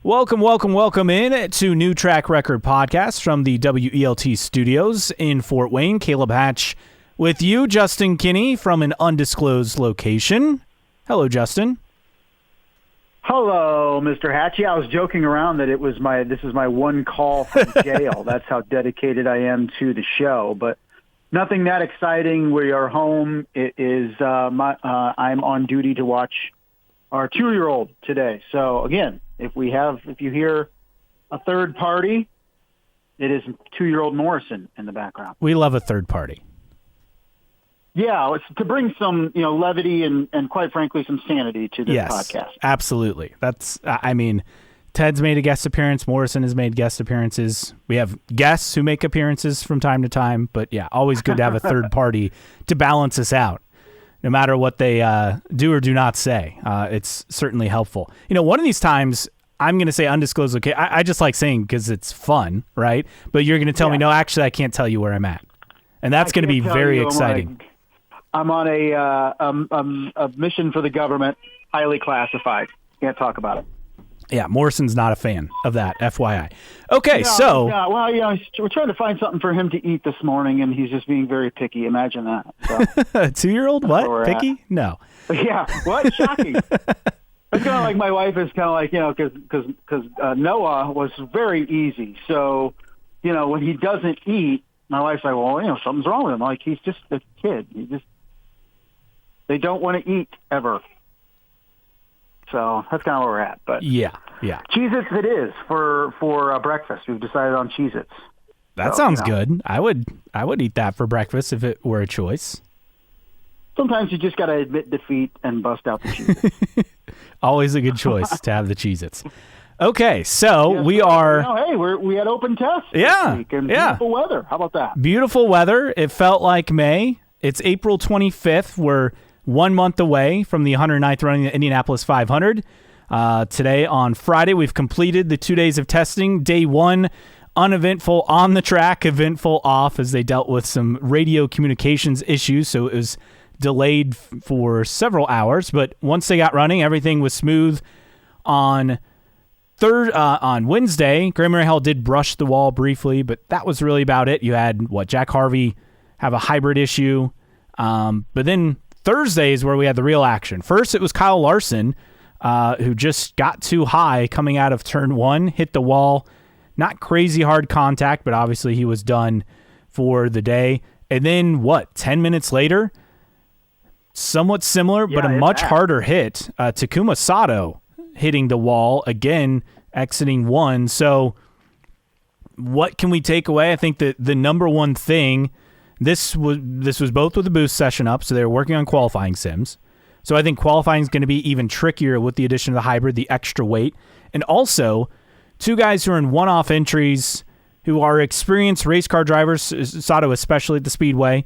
Welcome in to New Track Record Podcast from the WELT studios in Fort Wayne. Caleb Hatch with you, Justin Kinney from an undisclosed location. Hello, Justin. Hello, Mr. Hatch. Yeah, I was joking around that this is my one call from jail. That's how dedicated I am to the show, but nothing that exciting. We are home. It is I'm on duty to watch our 2-year-old today. So again, if you hear a third party, it is 2-year-old Morrison in the background. We love a third party. Yeah, it's to bring some, levity and quite frankly, some sanity to this podcast. Absolutely. Ted's made a guest appearance. Morrison has made guest appearances. We have guests who make appearances from time to time, but yeah, always good to have a third party to balance us out. No matter what they do or do not say, it's certainly helpful. One of these times, I'm going to say undisclosed location. I just like saying because it's fun, right? But you're going to tell me, no, actually, I can't tell you where I'm at. And that's going to be very exciting. I'm on a mission for the government, highly classified. Can't talk about it. Yeah, Morrison's not a fan of that, FYI. Okay, we're trying to find something for him to eat this morning, and he's just being very picky. Imagine that. So, a 2-year-old? What? Picky? At. No. Yeah, what? Shocking. It's kind of like my wife is kind of like, because Noah was very easy. So, when he doesn't eat, my wife's like, well, something's wrong with him. Like, he's just a kid. They don't want to eat ever. So that's kind of where we're at. But yeah. Cheez-Its it is for breakfast. We've decided on Cheez-Its. That sounds good. I would eat that for breakfast if it were a choice. Sometimes you just got to admit defeat and bust out the Cheez-Its. Always a good choice to have the Cheez-Its. Okay, so we are... we had open tests this week and beautiful weather. How about that? Beautiful weather. It felt like May. It's April 25th. We're 1 month away from the 109th running of the Indianapolis 500. Today on Friday, we've completed the 2 days of testing. Day 1, uneventful on the track, eventful off as they dealt with some radio communications issues, so it was delayed for several hours. But once they got running, everything was smooth. On Wednesday, Graham Rahal did brush the wall briefly, but that was really about it. You had, Jack Harvey have a hybrid issue, but then Thursday is where we had the real action. First, it was Kyle Larson, who just got too high coming out of turn 1, hit the wall. Not crazy hard contact, but obviously he was done for the day. And then, 10 minutes later, somewhat similar, but a much harder hit. Takuma Sato hitting the wall, again, exiting 1. So what can we take away? I think that the number one thing... This was both with the boost session up, so they were working on qualifying sims. So I think qualifying is going to be even trickier with the addition of the hybrid, the extra weight. And also, 2 guys who are in one-off entries who are experienced race car drivers, Sato especially at the Speedway,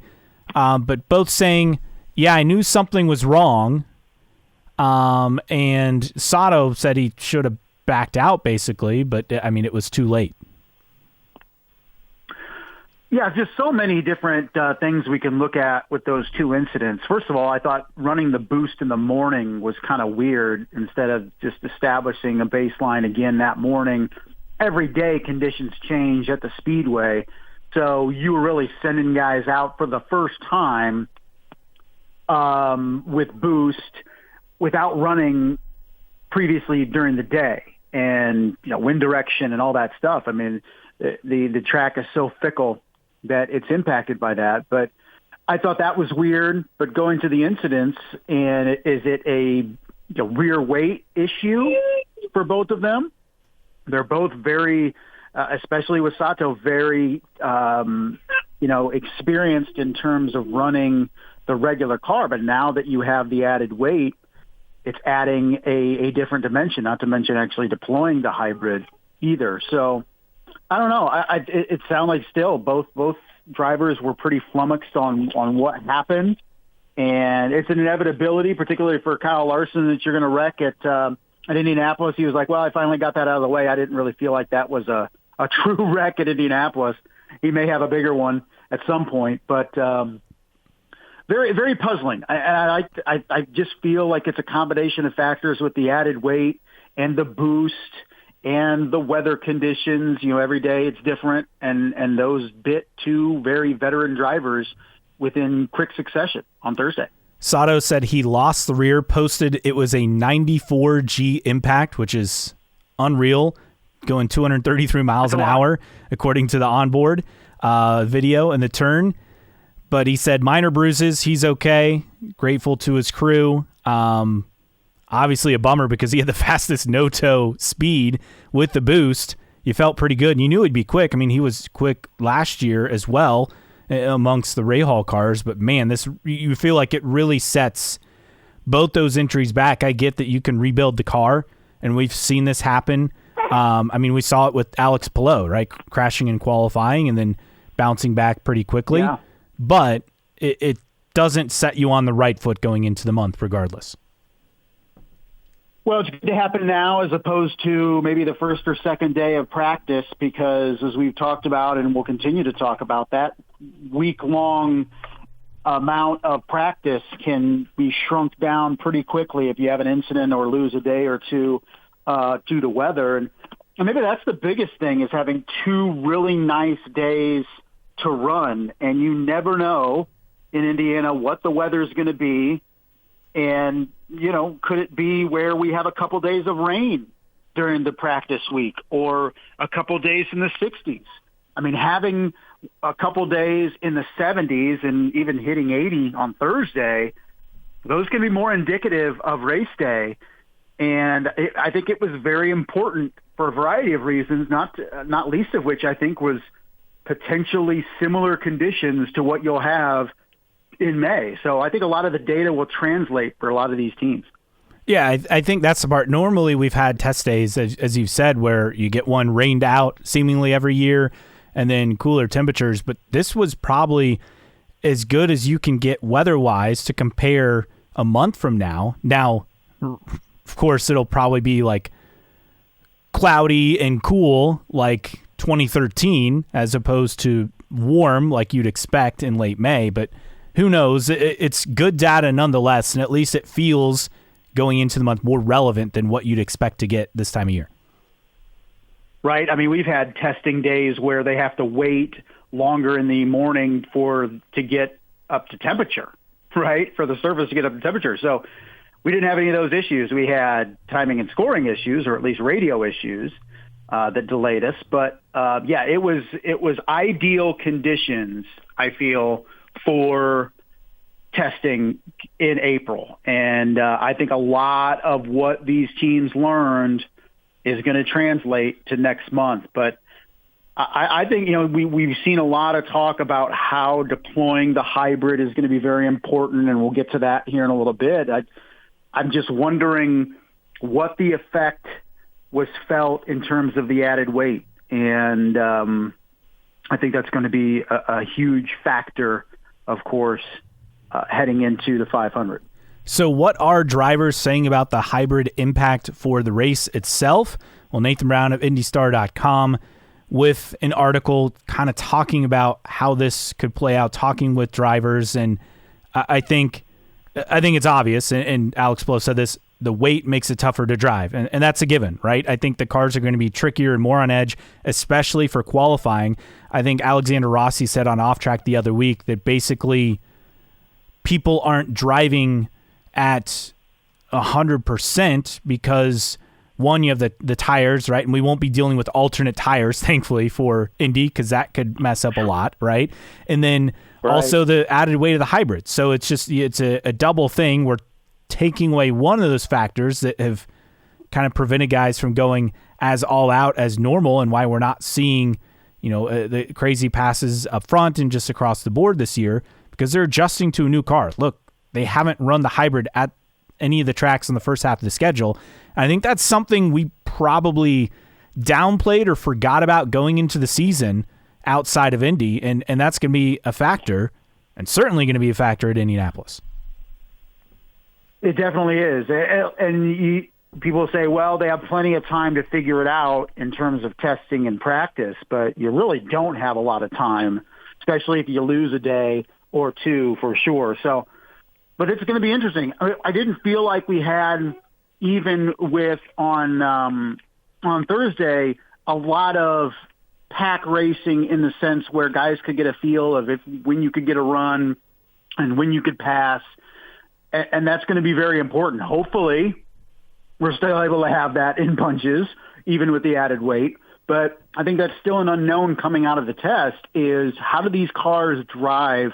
but both saying, yeah, I knew something was wrong. And Sato said he should have backed out, basically, but, it was too late. Yeah, just so many different things we can look at with those 2 incidents. First of all, I thought running the boost in the morning was kind of weird instead of just establishing a baseline again that morning. Every day conditions change at the Speedway, so you were really sending guys out for the first time with boost without running previously during the day. And, wind direction and all that stuff. The track is so fickle that it's impacted by that. But I thought that was weird. But going to the incidents, and is it a rear weight issue for both of them? They're both very, especially with Sato, very, experienced in terms of running the regular car. But now that you have the added weight, it's adding a different dimension, not to mention actually deploying the hybrid either. So I don't know. It sounded like still both drivers were pretty flummoxed on what happened. And it's an inevitability, particularly for Kyle Larson, that you're going to wreck at Indianapolis. He was like, well, I finally got that out of the way. I didn't really feel like that was a true wreck at Indianapolis. He may have a bigger one at some point, but very, very puzzling. I just feel like it's a combination of factors with the added weight and the boost and the weather conditions. Every day it's different, and those bit two very veteran drivers within quick succession on Thursday. Sato said he lost the rear, posted it was a 94G impact, which is unreal, going 233 miles an hour, according to the onboard video in the turn. But he said minor bruises, he's okay, grateful to his crew. Obviously a bummer because he had the fastest no-toe speed with the boost. You felt pretty good, and you knew he'd be quick. I mean, he was quick last year as well amongst the Rahal cars, but man, you feel like it really sets both those entries back. I get that you can rebuild the car, and we've seen this happen. We saw it with Alex Palou, right? Crashing in qualifying and then bouncing back pretty quickly. Yeah. But it doesn't set you on the right foot going into the month regardless. Well, it's good to happen now as opposed to maybe the first or second day of practice because, as we've talked about and we'll continue to talk about, that week-long amount of practice can be shrunk down pretty quickly if you have an incident or lose a day or two due to weather. And maybe that's the biggest thing, is having two really nice days to run, and you never know in Indiana what the weather's going to be. And, could it be where we have a couple days of rain during the practice week or a couple days in the 60s? I mean, having a couple days in the 70s and even hitting 80 on Thursday, those can be more indicative of race day. And I think it was very important for a variety of reasons, not least of which I think was potentially similar conditions to what you'll have in May. So I think a lot of the data will translate for a lot of these teams. Yeah, I think that's the part. Normally we've had test days, as you've said, where you get one rained out seemingly every year and then cooler temperatures. But this was probably as good as you can get weather-wise to compare a month from now. Now, of course, it'll probably be like cloudy and cool like 2013 as opposed to warm like you'd expect in late May. But who knows? It's good data nonetheless, and at least it feels going into the month more relevant than what you'd expect to get this time of year. Right. I mean, we've had testing days where they have to wait longer in the morning to get up to temperature, right, for the surface to get up to temperature. So we didn't have any of those issues. We had timing and scoring issues, or at least radio issues that delayed us. But, it was ideal conditions, I feel, for testing in April. And I think a lot of what these teams learned is going to translate to next month. But I think, we've seen a lot of talk about how deploying the hybrid is going to be very important, and we'll get to that here in a little bit. I'm just wondering what the effect was felt in terms of the added weight. And I think that's going to be a huge factor, of course, heading into the 500. So what are drivers saying about the hybrid impact for the race itself? Well, Nathan Brown of IndyStar.com with an article kind of talking about how this could play out, talking with drivers. And I think it's obvious, and Alex Palou said this, the weight makes it tougher to drive. And that's a given, right? I think the cars are going to be trickier and more on edge, especially for qualifying. I think Alexander Rossi said on Off Track the other week that basically people aren't driving at 100% because, one, you have the tires, right? And we won't be dealing with alternate tires, thankfully, for Indy, because that could mess up a lot, right? And then also the added weight of the hybrid. So it's a double thing. We're taking away one of those factors that have kind of prevented guys from going as all out as normal, and why we're not seeing, the crazy passes up front and just across the board this year, because they're adjusting to a new car. Look, they haven't run the hybrid at any of the tracks in the first half of the schedule. And I think that's something we probably downplayed or forgot about going into the season outside of Indy, and that's going to be a factor, and certainly going to be a factor at Indianapolis. It definitely is. And people say, well, they have plenty of time to figure it out in terms of testing and practice, but you really don't have a lot of time, especially if you lose a day or two for sure. So, but it's going to be interesting. I didn't feel like we had, even with on on Thursday, a lot of pack racing in the sense where guys could get a feel of when you could get a run and when you could pass. And that's going to be very important. Hopefully, we're still able to have that in bunches, even with the added weight. But I think that's still an unknown coming out of the test is how do these cars drive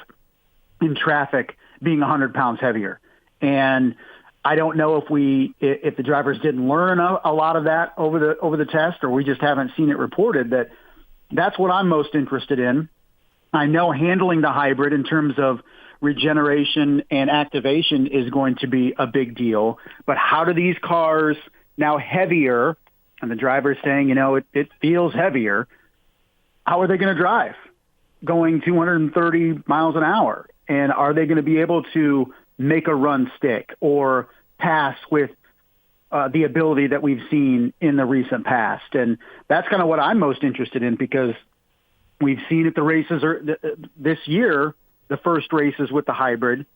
in traffic being 100 pounds heavier? And I don't know if the drivers didn't learn a lot of that over the test, or we just haven't seen it reported. That's what I'm most interested in. I know handling the hybrid in terms of regeneration and activation is going to be a big deal. But how do these cars now heavier, and the driver's saying, it feels heavier, how are they going to drive going 230 miles an hour? And are they going to be able to make a run stick or pass with the ability that we've seen in the recent past? And that's kind of what I'm most interested in, because we've seen at the races this year, the first races with the hybrid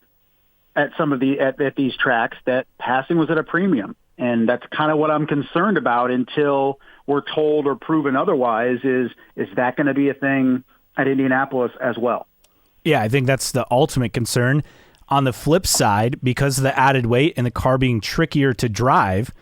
at some of at these tracks, that passing was at a premium. And that's kind of what I'm concerned about until we're told or proven otherwise. Is that going to be a thing at Indianapolis as well? Yeah, I think that's the ultimate concern. On the flip side, because of the added weight and the car being trickier to drive,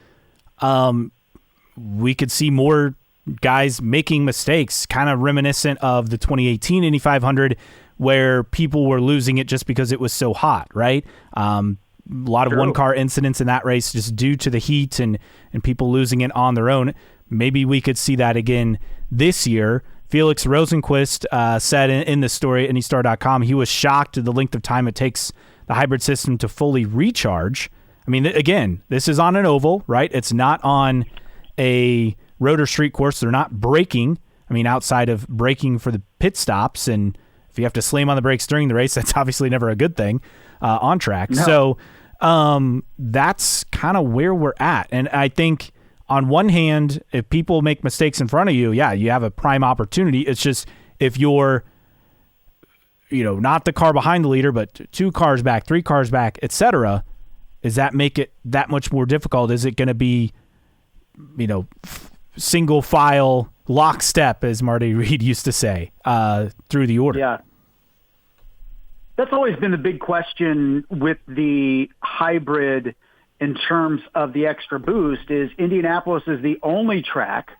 we could see more guys making mistakes, kind of reminiscent of the 2018 Indy 500, where people were losing it just because it was so hot, right? A lot of one-car incidents in that race just due to the heat and people losing it on their own. Maybe we could see that again this year. Felix Rosenquist said in the story at IndyStar.com, he was shocked at the length of time it takes the hybrid system to fully recharge. I mean, again, this is on an oval, right? It's not on a road or street course. They're not braking. I mean, outside of braking for the pit stops, and if you have to slam on the brakes during the race, that's obviously never a good thing on track. No. So that's kind of where we're at. And I think on one hand, if people make mistakes in front of you, yeah, you have a prime opportunity. It's just if you're, not the car behind the leader, but 2 cars back, 3 cars back, etc., does that make it that much more difficult? Is it going to be, single file lockstep, as Marty Reed used to say, through the order? Yeah. That's always been the big question with the hybrid in terms of the extra boost. Is Indianapolis is the only track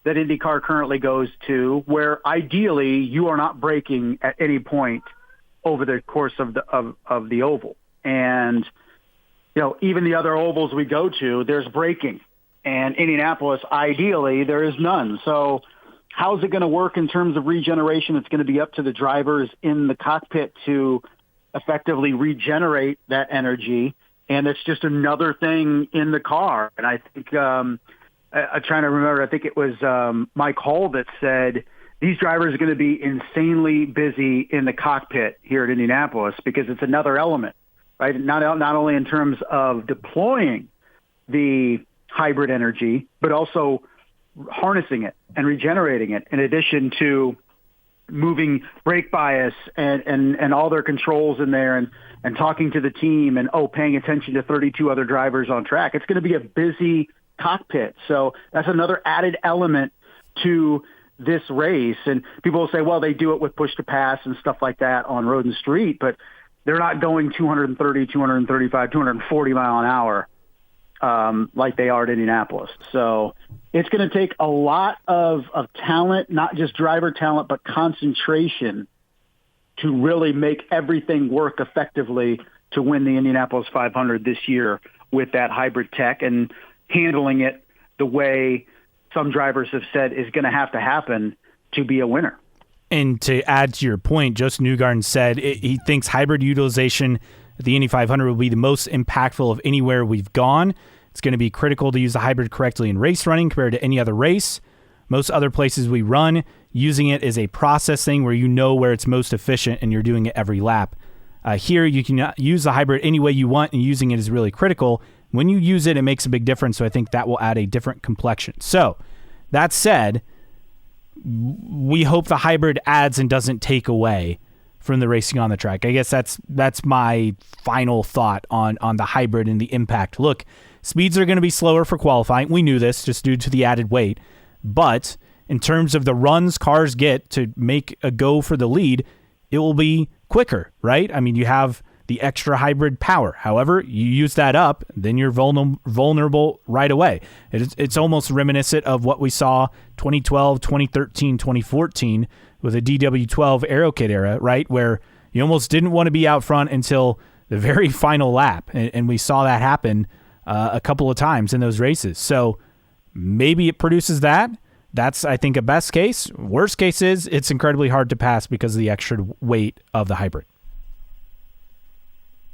that IndyCar currently goes to where ideally you are not braking at any point over the course of the oval. And, even the other ovals we go to, there's braking. And Indianapolis, ideally, there is none. So how's it going to work in terms of regeneration? It's going to be up to the drivers in the cockpit to effectively regenerate that energy. And it's just another thing in the car. And I think I'm trying to remember, I think it was Mike Hall that said these drivers are going to be insanely busy in the cockpit here at Indianapolis because it's another element, right? Not only in terms of deploying the hybrid energy, but also harnessing it and regenerating it, in addition to moving brake bias and all their controls in there and talking to the team and paying attention to 32 other drivers on track. It's going to be a busy cockpit. So that's another added element to this race. And people will say, well, they do it with push to pass and stuff like that on road and street, but they're not going 230, 235, 240 mile an hour like they are at Indianapolis. So it's going to take a lot of talent, not just driver talent, but concentration to really make everything work effectively to win the Indianapolis 500 this year with that hybrid tech and handling it the way some drivers have said is going to have to happen to be a winner. And to add to your point, Joseph Newgarden said he thinks hybrid utilization at the Indy 500 will be the most impactful of anywhere we've gone. It's going to be critical to use the hybrid correctly in race running compared to any other race. Most other places we run, using it is a process thing where you know where it's most efficient and you're doing it every lap. Here, you can use the hybrid any way you want, and using it is really critical. When you use it, it makes a big difference, so I think that will add a different complexion. So, that said, we hope the hybrid adds and doesn't take away from the racing on the track. I guess that's my final thought on the hybrid and the impact. Look, speeds are going to be slower for qualifying. We knew this just due to the added weight. But in terms of the runs cars get to make a go for the lead, it will be quicker, right? I mean, you have the extra hybrid power. However, you use that up, then you're vulnerable right away. It's almost reminiscent of what we saw 2012, 2013, 2014 with the DW12 Aero Kit era, right? Where you almost didn't want to be out front until the very final lap. And we saw that happen a couple of times in those races. So maybe it produces that. That's, I think, a best case. Worst case is it's incredibly hard to pass because of the extra weight of the hybrid.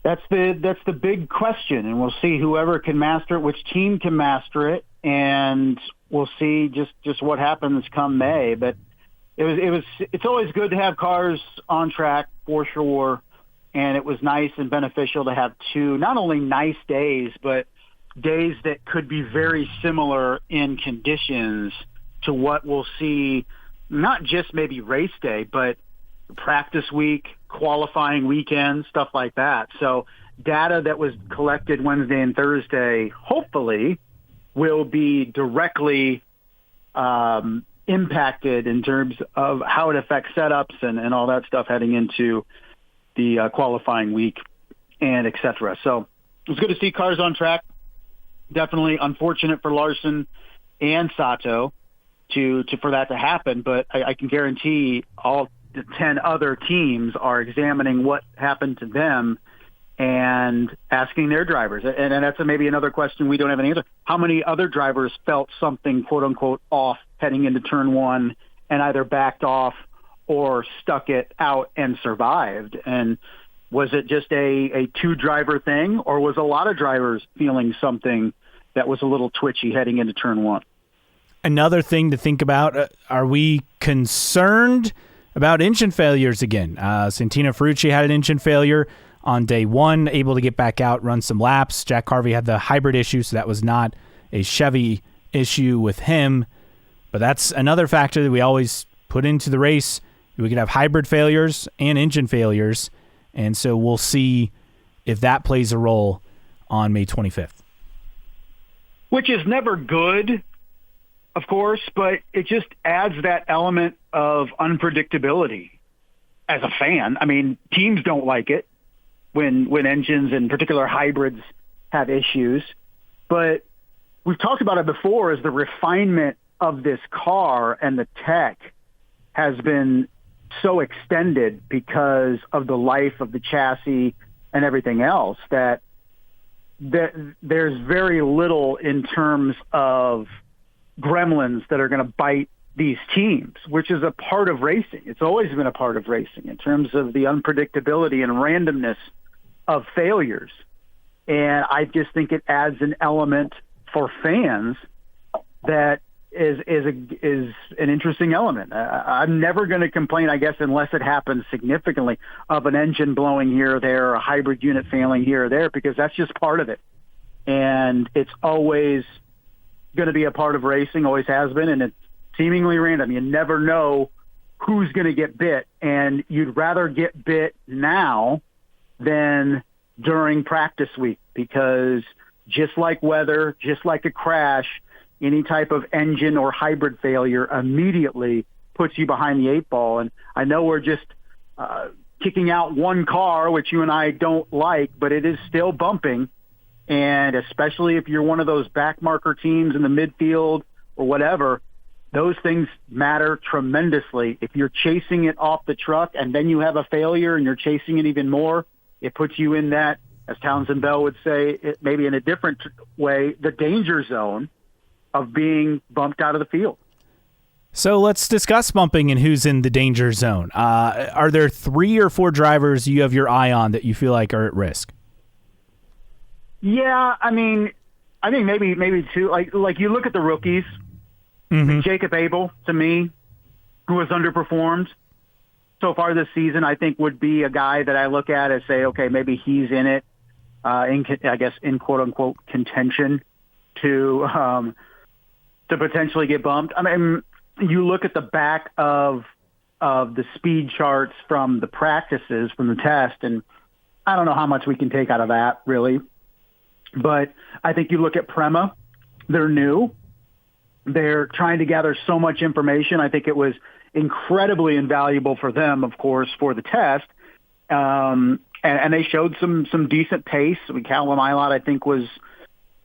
That's the big question, and we'll see whoever can master it, which team can master it, and we'll see just what happens come May. But it's always good to have cars on track for sure, and it was nice and beneficial to have two not only nice days, but days that could be very similar in conditions to what we'll see, not just maybe race day, but practice week, qualifying weekend, stuff like that. So data that was collected Wednesday and Thursday, hopefully, will be directly impacted in terms of how it affects setups and all that stuff heading into the qualifying week and et cetera. So it was good to see cars on track. Definitely unfortunate for Larson and Sato for that to happen, but I can guarantee all the 10 other teams are examining what happened to them and asking their drivers. And that's maybe another question we don't have an answer. How many other drivers felt something, quote unquote, off heading into turn one and either backed off or stuck it out and survived? And was it just a two-driver thing, or was a lot of drivers feeling something that was a little twitchy heading into turn one? Another thing to think about, are we concerned about engine failures again? Santino Ferrucci had an engine failure on day one, able to get back out, run some laps. Jack Harvey had the hybrid issue, so that was not a Chevy issue with him. But that's another factor that we always put into the race. We could have hybrid failures and engine failures, and so we'll see if that plays a role on May 25th. Which is never good, of course, but it just adds that element of unpredictability as a fan. I mean, teams don't like it when engines, in particular hybrids, have issues. But we've talked about it before, as the refinement of this car and the tech has been so extended because of the life of the chassis and everything else that there's very little in terms of gremlins that are going to bite these teams, which is a part of racing. It's always been a part of racing in terms of the unpredictability and randomness of failures. And I just think it adds an element for fans that is an interesting element. I'm never going to complain, I guess, unless it happens significantly, of an engine blowing here or there, or a hybrid unit failing here or there, because that's just part of it. And it's always going to be a part of racing, always has been, and it's seemingly random. You never know who's going to get bit, and you'd rather get bit now than during practice week, because just like weather, just like a crash, any type of engine or hybrid failure immediately puts you behind the eight ball. And I know we're just kicking out one car, which you and I don't like, but it is still bumping. And especially if you're one of those back marker teams in the midfield or whatever, those things matter tremendously. If you're chasing it off the truck and then you have a failure and you're chasing it even more, it puts you in that, as Townsend Bell would say, it maybe in a different way, the danger zone of being bumped out of the field. So let's discuss bumping and who's in the danger zone. Are there 3 or 4 drivers you have your eye on that you feel like are at risk? Yeah, I mean, I think maybe 2. Like you look at the rookies. Mm-hmm. Jacob Abel, to me, who has underperformed so far this season, I think would be a guy that I look at and say, okay, maybe he's in it, in quote unquote contention to potentially get bumped. I mean, you look at the back of the speed charts from the practices, from the test, and I don't know how much we can take out of that, really. But I think you look at Prema, they're new. They're trying to gather so much information. I think it was incredibly invaluable for them, of course, for the test. And they showed some decent pace. Callum Ilott, I think, was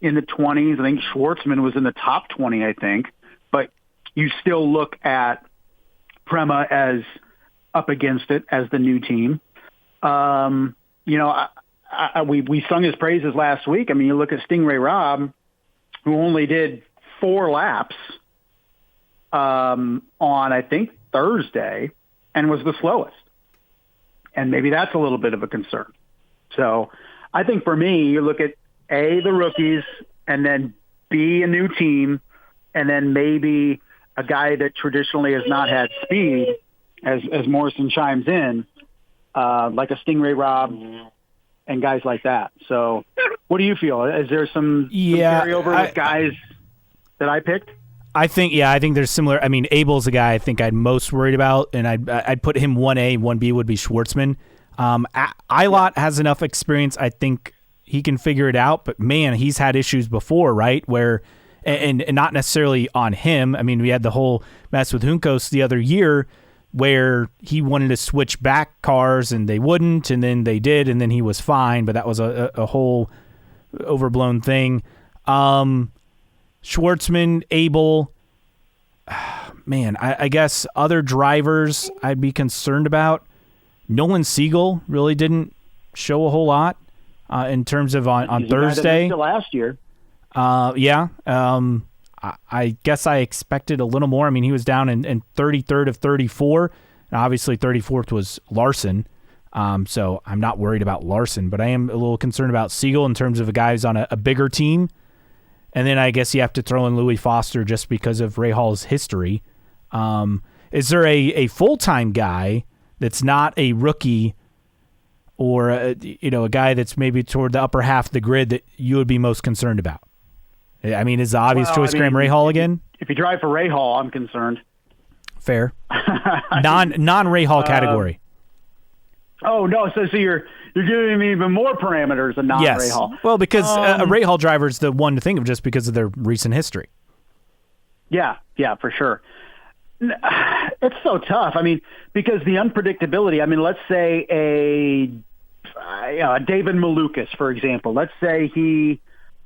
in the 20s. I think Schwartzman was in the top 20, I think. But you still look at Prema as up against it as the new team. We sung his praises last week. I mean, you look at Stingray Robb, who only did 4 laps on, I think, Thursday, and was the slowest. And maybe that's a little bit of a concern. So I think for me, you look at A, the rookies, and then B, a new team, and then maybe a guy that traditionally has not had speed, as Morrison chimes in, like a Stingray Robb and guys like that. So what do you feel? Is there some carryover with guys that I picked? I think there's similar. I mean, Abel's a guy I think I'd most worried about, and I'd put him 1A, 1B would be Schwartzman. Ilott has enough experience. I think he can figure it out, but man, he's had issues before, right? Where, and not necessarily on him. I mean, we had the whole mess with Juncos the other year where he wanted to switch back cars and they wouldn't, and then they did, and then he was fine, but that was a whole overblown thing. Schwartzman, Abel, man, I guess other drivers I'd be concerned about. Nolan Siegel really didn't show a whole lot in terms of on Thursday. Last year. I guess I expected a little more. I mean, he was down in 33rd of 34. And obviously, 34th was Larson. So I'm not worried about Larson, but I am a little concerned about Siegel in terms of a guy who's on a bigger team. And then I guess you have to throw in Louis Foster just because of Ray Hall's history. Is there a full-time guy that's not a rookie or a guy that's maybe toward the upper half of the grid that you would be most concerned about? I mean, is the obvious choice Graham Rahal again? If you drive for Rahal, I'm concerned. Fair. Non-Rahal category. Oh, no. So you're giving me even more parameters than non-Rahal. Yes. Well, because a Rahal driver is the one to think of just because of their recent history. Yeah, for sure. It's so tough. I mean, because the unpredictability, I mean, let's say a David Malukas, for example. Let's say he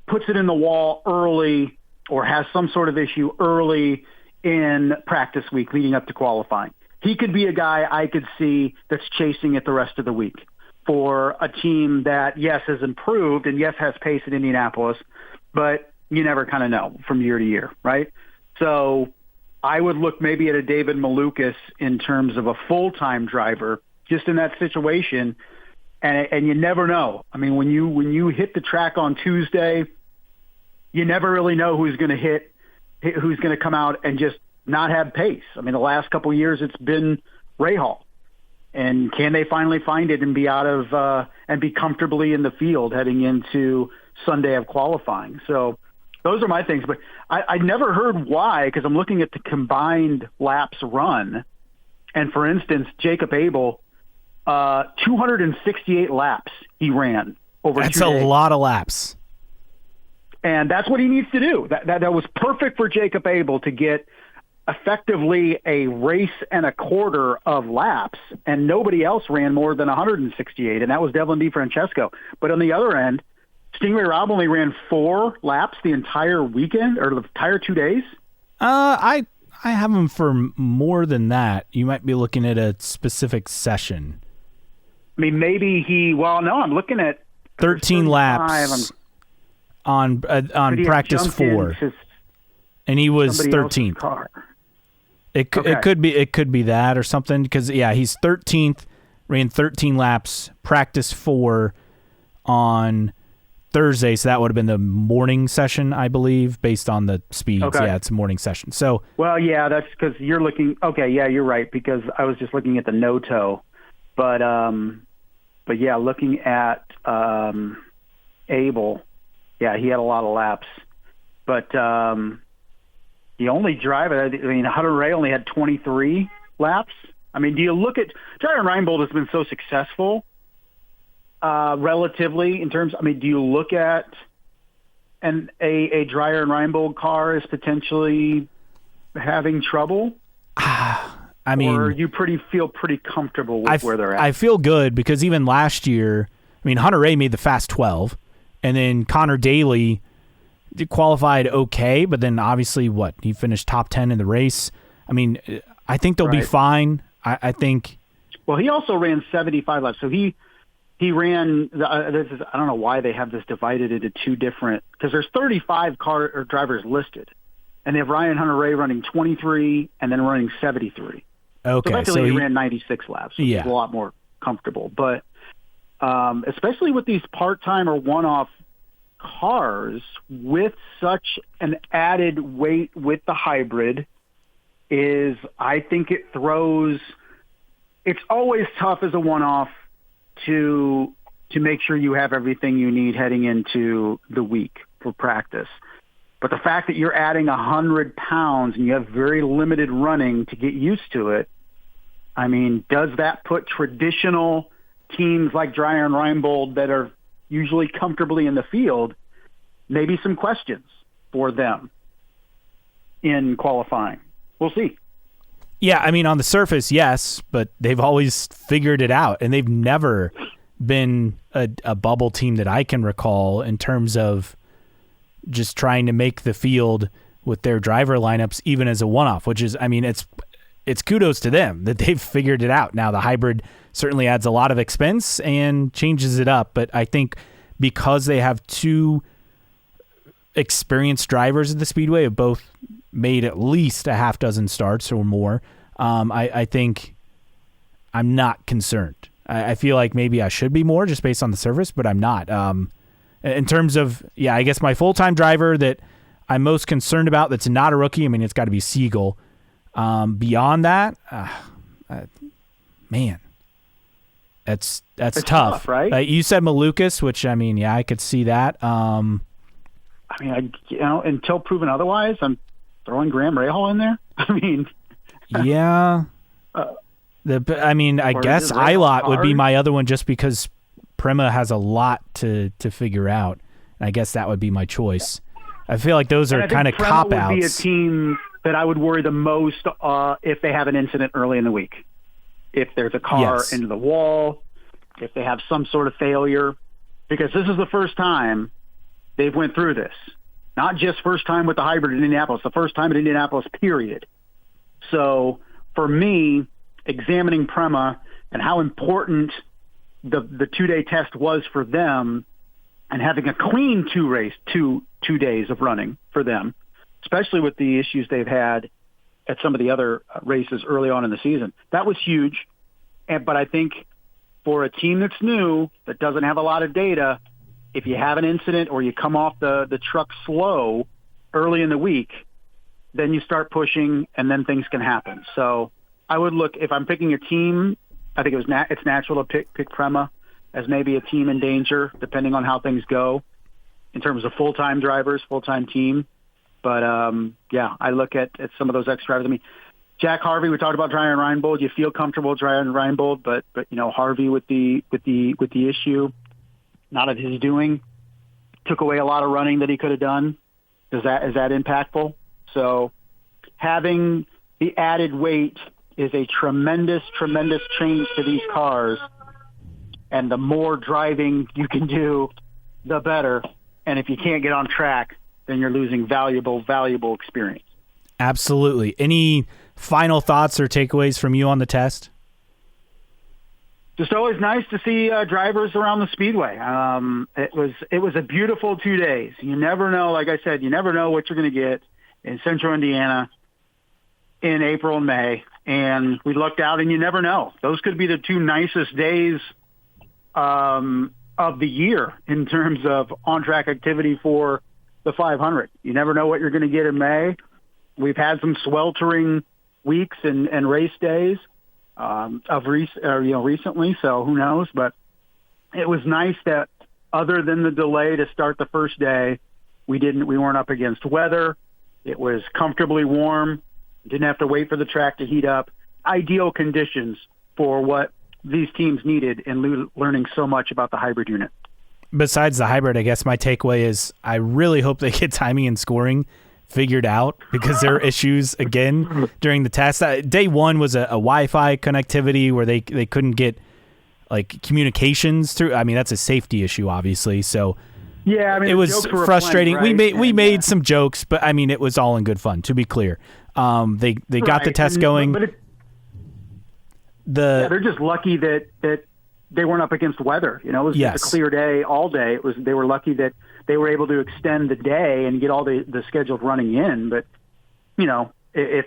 puts it in the wall early or has some sort of issue early in practice week leading up to qualifying. He could be a guy I could see that's chasing it the rest of the week for a team that, yes, has improved and, yes, has pace in Indianapolis, but you never kind of know from year to year, right? So I would look maybe at a David Malukas in terms of a full-time driver just in that situation, and you never know. I mean, when you hit the track on Tuesday, you never really know who's going to come out and just not have pace. I mean, the last couple of years it's been Rahal. And can they finally find it and be and be comfortably in the field heading into Sunday of qualifying? So those are my things. But I never heard why, because I'm looking at the combined laps run. And for instance, Jacob Abel, 268 laps he ran over 2 days. That's a lot of laps. And that's what he needs to do. That was perfect for Jacob Abel to get effectively a race and a quarter of laps, and nobody else ran more than 168, and that was Devlin DeFrancesco. But on the other end, Stingray Robb only ran 4 laps the entire weekend, or the entire 2 days. I have him for more than that. You might be looking at a specific session. I mean, maybe I'm looking at 13 laps on practice 4, and he was 13th. It could be that or something, because he's 13th, ran 13 laps, practice 4 on Thursday, so that would have been the morning session, I believe, based on the speeds. Okay. Yeah, it's a morning session. So, well, yeah, that's because you're looking. Okay, yeah, you're right, because I was just looking at the no-toe, but yeah, looking at Abel, yeah, he had a lot of laps, but the only driver, I mean, Hunter Ray only had 23 laps. I mean, do you look at Jaron Reinbold has been so successful relatively in terms? I mean, do you look at and a Dreyer and Reinbold car is potentially having trouble? I mean, or you feel pretty comfortable with where they're at? I feel good because even last year, I mean, Hunter Ray made the Fast 12, and then Connor Daly qualified okay, but then obviously he finished top 10 in the race. I mean, I think they'll be fine. I think. Well, he also ran 75 laps, so he ran. I don't know why they have this divided into two different, because there's 35 drivers listed, and they have Ryan Hunter-Reay running 23 and then running 73. Okay, so effectively he ran 96 laps, which is a lot more comfortable. But especially with these part-time or one-off cars, with such an added weight with the hybrid, I think it throws. It's always tough as a one-off to make sure you have everything you need heading into the week for practice. But the fact that you're adding 100 pounds and you have very limited running to get used to it, I mean, does that put traditional teams like Dreyer and Reinbold that are usually comfortably in the field, maybe some questions for them in qualifying? We'll see. Yeah, I mean, on the surface, yes, but they've always figured it out, and they've never been a bubble team that I can recall in terms of just trying to make the field with their driver lineups, even as a one-off, which is, I mean, it's kudos to them that they've figured it out. Now, the hybrid certainly adds a lot of expense and changes it up, but I think because they have two experienced drivers at the Speedway have both made at least a half dozen starts or more, I think I'm not concerned. I feel like maybe I should be more just based on the surface, but I'm not. In terms of, I guess my full-time driver that I'm most concerned about that's not a rookie, I mean, it's got to be Siegel. Beyond that, man, that's tough, right? You said Malukas, which, I mean, I could see that. I mean, until proven otherwise, I'm throwing Graham Rahal in there. I mean, yeah. I guess Ilott would be my other one just because Prema has a lot to figure out, and I guess that would be my choice. I feel like those are kind of cop-outs. Would be a team that I would worry the most if they have an incident early in the week. If there's a car into the wall, if they have some sort of failure, because this is the first time they've went through this. Not just first time with the hybrid in Indianapolis, the first time in Indianapolis, period. So for me, examining Prema and how important the 2-day test was for them, and having a clean two days of running for them, especially with the issues they've had at some of the other races early on in the season, that was huge. But I think for a team that's new, that doesn't have a lot of data, if you have an incident or you come off the truck slow early in the week, then you start pushing and then things can happen. So I would look, if I'm picking a team, I think it's natural to pick Prema as maybe a team in danger, depending on how things go in terms of full-time drivers, full-time team. But I look at some of those ex-drivers. I mean, Jack Harvey, we talked about Dreyer and Reinbold. You feel comfortable with Dreyer and Reinbold, but Harvey with the issue, not of his doing, took away a lot of running that he could have done. Is that impactful? So having the added weight is a tremendous, tremendous change to these cars. And the more driving you can do, the better. And if you can't get on track, then you're losing valuable, valuable experience. Absolutely. Any final thoughts or takeaways from you on the test? Just always nice to see drivers around the Speedway. It was a beautiful 2 days. You never know, like I said, you never know what you're going to get in Central Indiana in April and May. And we looked out, and you never know. Those could be the two nicest days of the year in terms of on-track activity for the 500. You never know what you're going to get in May. We've had some sweltering weeks and race days recently, so who knows? But it was nice that other than the delay to start the first day, we weren't up against weather. It was comfortably warm. Didn't have to wait for the track to heat up. Ideal conditions for what these teams needed in learning so much about the hybrid unit. besides the hybrid, I guess my takeaway is I really hope they get timing and scoring figured out, because there are issues again during the test. Day one was a Wi-Fi connectivity where they couldn't get like communications through. I mean, that's a safety issue, obviously. So yeah, I mean, it was frustrating. Plenty, right? We made some jokes, but I mean, it was all in good fun, to be clear. They got the test going. But they're just lucky that they weren't up against weather. It was just a clear day all day. They were lucky that they were able to extend the day and get all the scheduled running in. But, if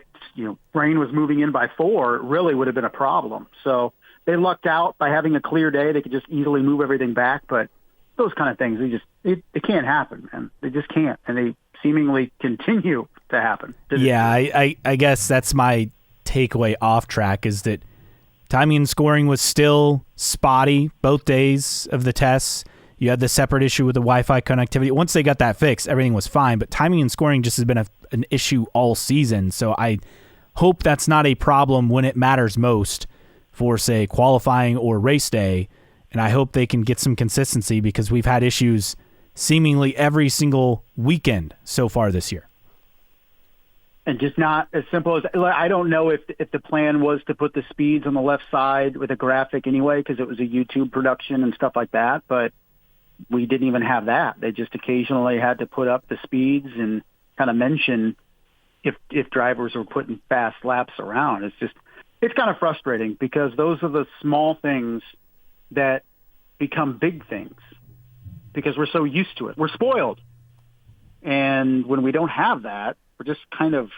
rain was moving in by 4, it really would have been a problem. So they lucked out by having a clear day. They could just easily move everything back. But those kind of things, it can't happen, man. They just can't. And they seemingly continue to happen. Yeah, I guess that's my takeaway off track, is that timing and scoring was still spotty both days of the tests. You had the separate issue with the Wi-Fi connectivity. Once they got that fixed, everything was fine. But timing and scoring just has been an issue all season. So I hope that's not a problem when it matters most for, say, qualifying or race day. And I hope they can get some consistency, because we've had issues seemingly every single weekend so far this year. And just not as simple as, I don't know if the plan was to put the speeds on the left side with a graphic anyway, because it was a YouTube production and stuff like that, but we didn't even have that. They just occasionally had to put up the speeds and kind of mention if drivers were putting fast laps around. It's kind of frustrating, because those are the small things that become big things, because we're so used to it. We're spoiled. And when we don't have that, we're just kind of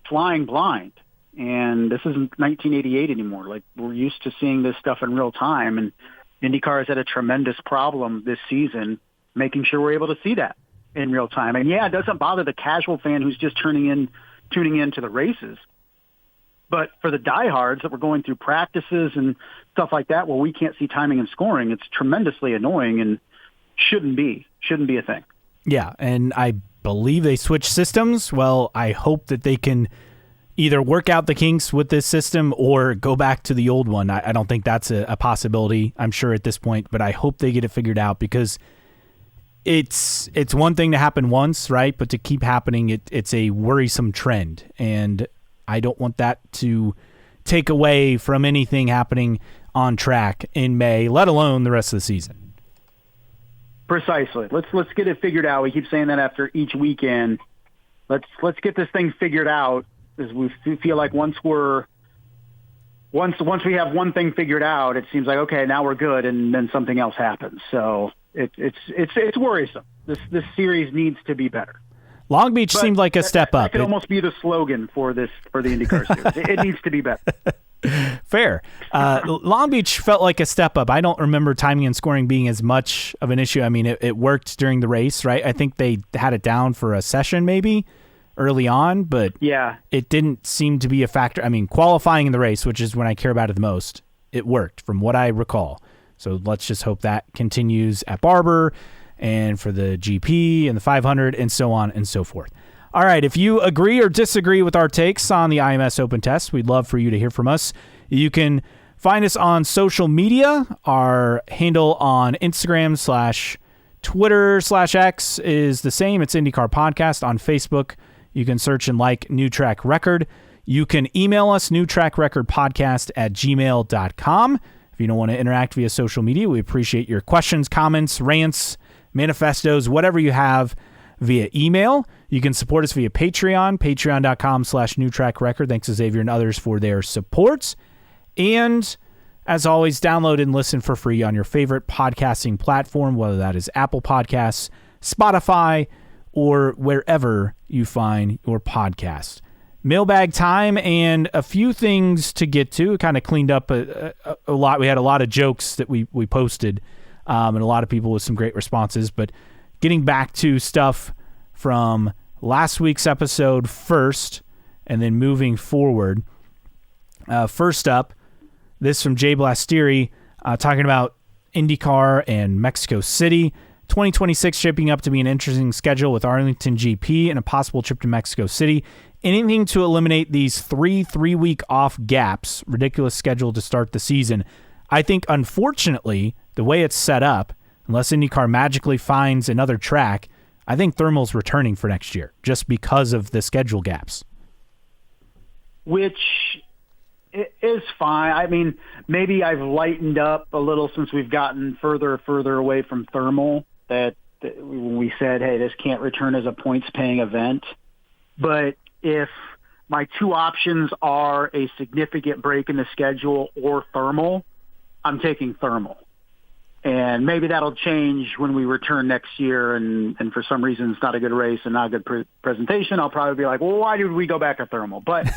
flying blind. And this isn't 1988 anymore. Like, we're used to seeing this stuff in real time. And IndyCar has had a tremendous problem this season making sure we're able to see that in real time. And yeah, it doesn't bother the casual fan who's just tuning in to the races. But for the diehards that were going through practices and stuff like that, where we can't see timing and scoring, it's tremendously annoying and shouldn't be a thing. Yeah, and I believe they switched systems. Well, I hope that they can either work out the kinks with this system or go back to the old one. I don't think that's a possibility, I'm sure, at this point, but I hope they get it figured out, because it's one thing to happen once, right? But to keep happening, it's a worrisome trend, and I don't want that to take away from anything happening on track in May, let alone the rest of the season. Precisely. Let's get it figured out. We keep saying that after each weekend. Let's get this thing figured out, because we feel like once we have one thing figured out, it seems like, okay, now we're good, and then something else happens. So it's worrisome. This series needs to be better. Long Beach seemed like a step up. That could almost be the slogan for the IndyCar series. It needs to be better. Fair. Long Beach felt like a step up. I don't remember timing and scoring being as much of an issue. I mean, it worked during the race, right? I think they had it down for a session maybe early on, but yeah, it didn't seem to be a factor. I mean, qualifying in the race, which is when I care about it the most, it worked from what I recall. So let's just hope that continues at Barber and for the GP and the 500 and so on and so forth. All right, if you agree or disagree with our takes on the IMS Open Test, we'd love for you to hear from us. You can find us on social media. Our handle on Instagram /Twitter/X is the same. It's IndyCar Podcast. On Facebook, you can search and like New Track Record. You can email us, newtrackrecordpodcast@gmail.com. If you don't want to interact via social media, we appreciate your questions, comments, rants, manifestos, whatever you have via email. You can support us via Patreon, patreon.com/newtrackrecord. Thanks to Xavier and others for their support. And as always, download and listen for free on your favorite podcasting platform, whether that is Apple Podcasts, Spotify, or wherever you find your podcast. Mailbag time and a few things to get to. Kind of cleaned up a lot. We had a lot of jokes that we posted, and a lot of people with some great responses. But getting back to stuff from last week's episode first, and then moving forward. First up, this from Jay Blastieri, talking about IndyCar and Mexico City. 2026 shaping up to be an interesting schedule with Arlington GP and a possible trip to Mexico City. Anything to eliminate these three-week off gaps, ridiculous schedule to start the season. I think, unfortunately, the way it's set up, unless IndyCar magically finds another track, I think thermal's returning for next year just because of the schedule gaps. Which is fine. I mean, maybe I've lightened up a little since we've gotten further away from thermal, that when we said, hey, this can't return as a points-paying event. But if my two options are a significant break in the schedule or thermal, I'm taking thermal. And maybe that'll change when we return next year, and for some reason it's not a good race and not a good presentation. I'll probably be like, well, why did we go back to thermal? But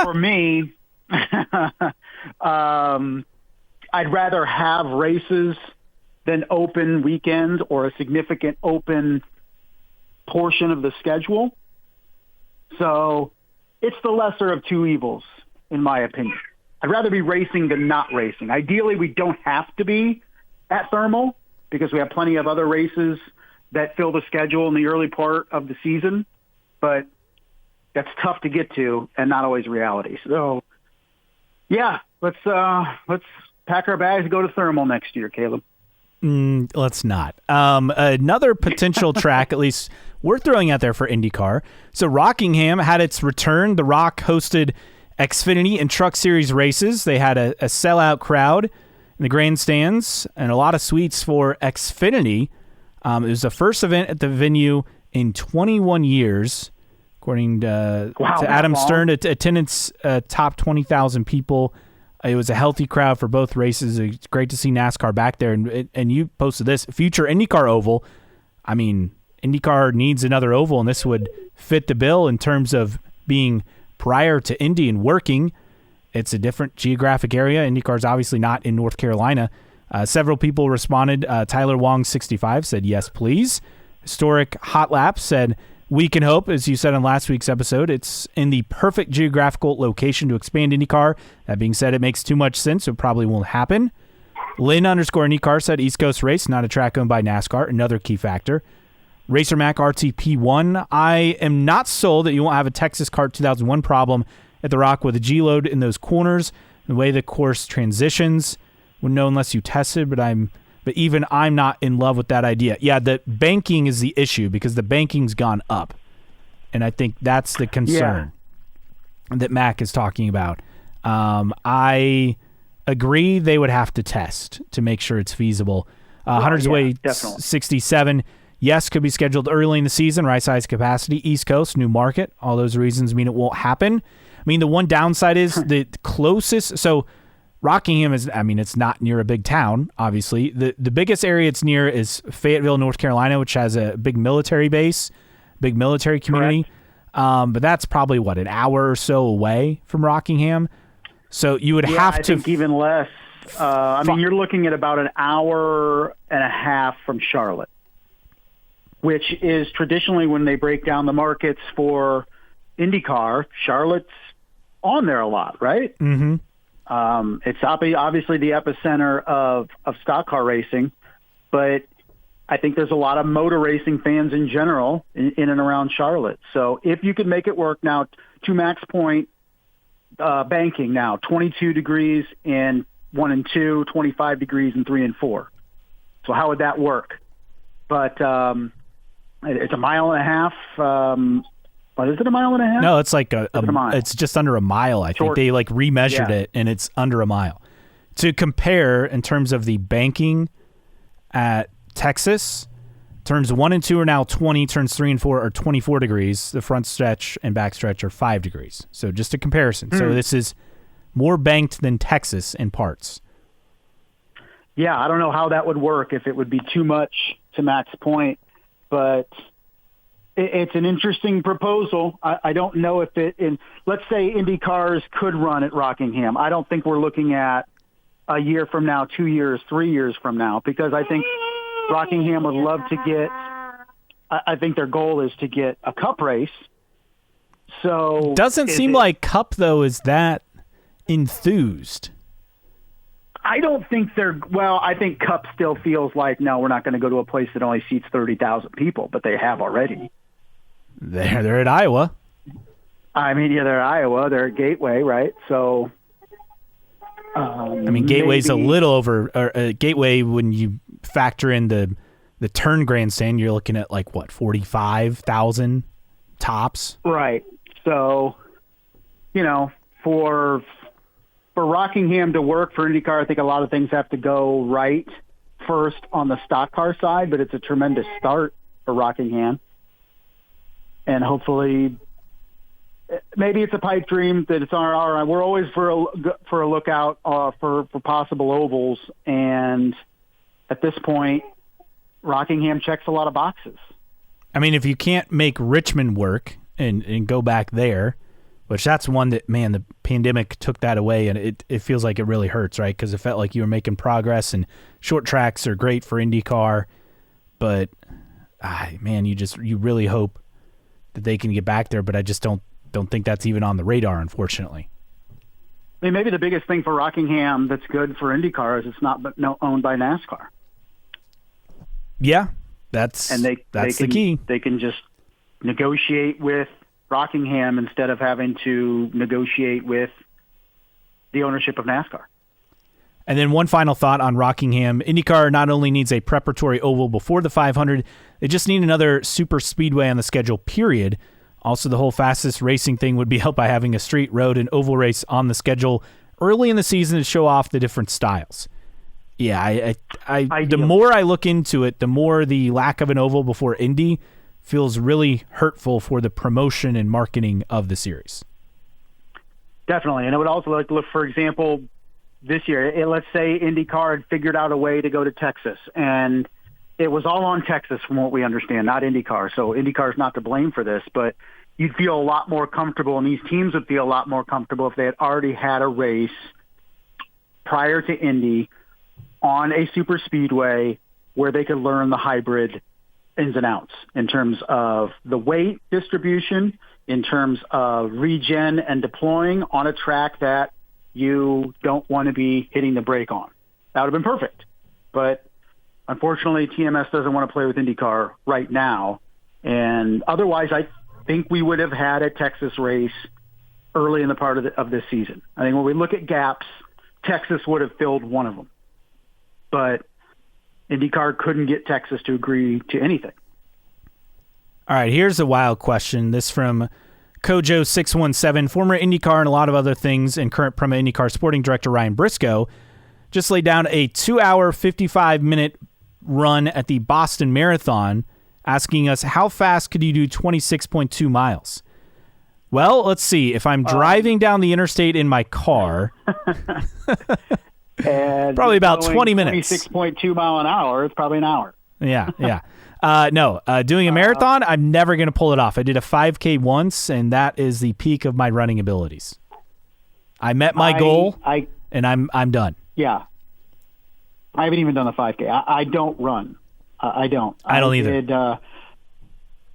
for me, I'd rather have races than open weekend or a significant open portion of the schedule. So it's the lesser of two evils, in my opinion. I'd rather be racing than not racing. Ideally, we don't have to be at thermal because we have plenty of other races that fill the schedule in the early part of the season, but that's tough to get to and not always reality. So yeah, let's pack our bags and go to thermal next year, Caleb. Let's not. Another potential track, at least worth throwing out there for IndyCar. So Rockingham had its return. The Rock hosted Xfinity and Truck Series races. They had a sellout crowd in the grandstands and a lot of suites for Xfinity. It was the first event at the venue in 21 years, according to Adam Stern. Attendance topped 20,000 people. It was a healthy crowd for both races. It's great to see NASCAR back there. And you posted this, future IndyCar oval. I mean, IndyCar needs another oval, and this would fit the bill in terms of being prior to Indy and working. It's a different geographic area. IndyCar's obviously not in North Carolina. Several people responded. Tyler Wong, 65, said, yes, please. Historic Hot Lap said, we can hope, as you said on last week's episode, it's in the perfect geographical location to expand IndyCar. That being said, it makes too much sense, so it probably won't happen. Lynn_IndyCar said, East Coast race, not a track owned by NASCAR, another key factor. Racer Mac RTP1, I am not sold that you won't have a Texas Kart 2001 problem at the Rock with a G-load in those corners. The way the course transitions, wouldn't know unless you tested, but even I'm not in love with that idea. Yeah, the banking is the issue because the banking's gone up. And I think that's the concern that Mac is talking about. I agree they would have to test to make sure it's feasible. Hunter's Way 67, yes, could be scheduled early in the season, right size capacity, East Coast, new market. All those reasons mean it won't happen. I mean, the one downside is the closest. So Rockingham is, I mean, it's not near a big town, obviously. The biggest area it's near is Fayetteville, North Carolina, which has a big military base, big military community. But that's probably, an hour or so away from Rockingham. So you would have to... I think even less. I mean, you're looking at about an hour and a half from Charlotte, which is traditionally when they break down the markets for IndyCar, Charlotte's on there a lot, right? Mm-hmm. It's obviously the epicenter of stock car racing, but I think there's a lot of motor racing fans in general in and around Charlotte. So if you could make it work now, to Mac's point, banking now, 22 degrees in 1 and 2, 25 degrees in 3 and 4. So how would that work? But it's a mile and a half. But is it a mile and a half? No, it's like it's just under a mile. I think they remeasured it, and it's under a mile. To compare in terms of the banking at Texas, turns 1 and 2 are now 20, turns 3 and 4 are 24 degrees. The front stretch and back stretch are 5 degrees. So just a comparison. So this is more banked than Texas in parts. Yeah, I don't know how that would work, if it would be too much, to Mac's point, but it's an interesting proposal. I don't know if let's say Indy cars could run at Rockingham. I don't think we're looking at a year from now, 2 years, 3 years from now, because I think Rockingham would love to get, I think their goal is to get a Cup race. So doesn't seem like Cup, though, is that enthused. I don't think I think Cup still feels like, no, we're not going to go to a place that only seats 30,000 people, but they have already. They're at Iowa. I mean, yeah, they're at Iowa. They're at Gateway, right? So, Gateway's a little over. Gateway, when you factor in the turn grandstand, you're looking at like what, 45,000 tops. Right. So, for Rockingham to work for IndyCar, I think a lot of things have to go right first on the stock car side, but it's a tremendous start for Rockingham. And hopefully, maybe it's a pipe dream that it's on our. We're always for a lookout for possible ovals, and at this point, Rockingham checks a lot of boxes. I mean, if you can't make Richmond work and go back there, which that's one that, man, the pandemic took that away, and it feels like it really hurts, right? Because it felt like you were making progress, and short tracks are great for IndyCar, but man, you really hope that they can get back there, but I just don't think that's even on the radar, unfortunately. I mean, maybe the biggest thing for Rockingham that's good for IndyCar is it's not owned by NASCAR. Yeah, that's the key. They can just negotiate with Rockingham instead of having to negotiate with the ownership of NASCAR. And then one final thought on Rockingham. IndyCar not only needs a preparatory oval before the 500, they just need another super speedway on the schedule, period. Also, the whole fastest racing thing would be helped by having a street, road, and oval race on the schedule early in the season to show off the different styles. Yeah, the more I look into it, the more the lack of an oval before Indy feels really hurtful for the promotion and marketing of the series. Definitely. And I would also like to look, for example, this year, let's say IndyCar had figured out a way to go to Texas, and it was all on Texas from what we understand, not IndyCar. So IndyCar is not to blame for this, but you'd feel a lot more comfortable, and these teams would feel a lot more comfortable if they had already had a race prior to Indy on a super speedway where they could learn the hybrid ins and outs in terms of the weight distribution, in terms of regen and deploying on a track that you don't want to be hitting the brake on. That would have been perfect. But unfortunately, TMS doesn't want to play with IndyCar right now. And otherwise, I think we would have had a Texas race early in the part of this season. I think when we look at gaps, Texas would have filled one of them. But IndyCar couldn't get Texas to agree to anything. All right, here's a wild question. This from Kojo617, former IndyCar and a lot of other things, and current Prema IndyCar sporting director Ryan Briscoe just laid down a 2-hour, 55-minute run at the Boston Marathon, asking us, how fast could you do 26.2 miles? Well, let's see. If I'm driving down the interstate in my car, and probably about 20 minutes. 26.2 mile an hour, it's probably an hour. Yeah. No, doing a marathon, I'm never going to pull it off. I did a 5K once, and that is the peak of my running abilities. I met my goal, and I'm done. Yeah. I haven't even done the 5K. I don't run. I don't. I don't either.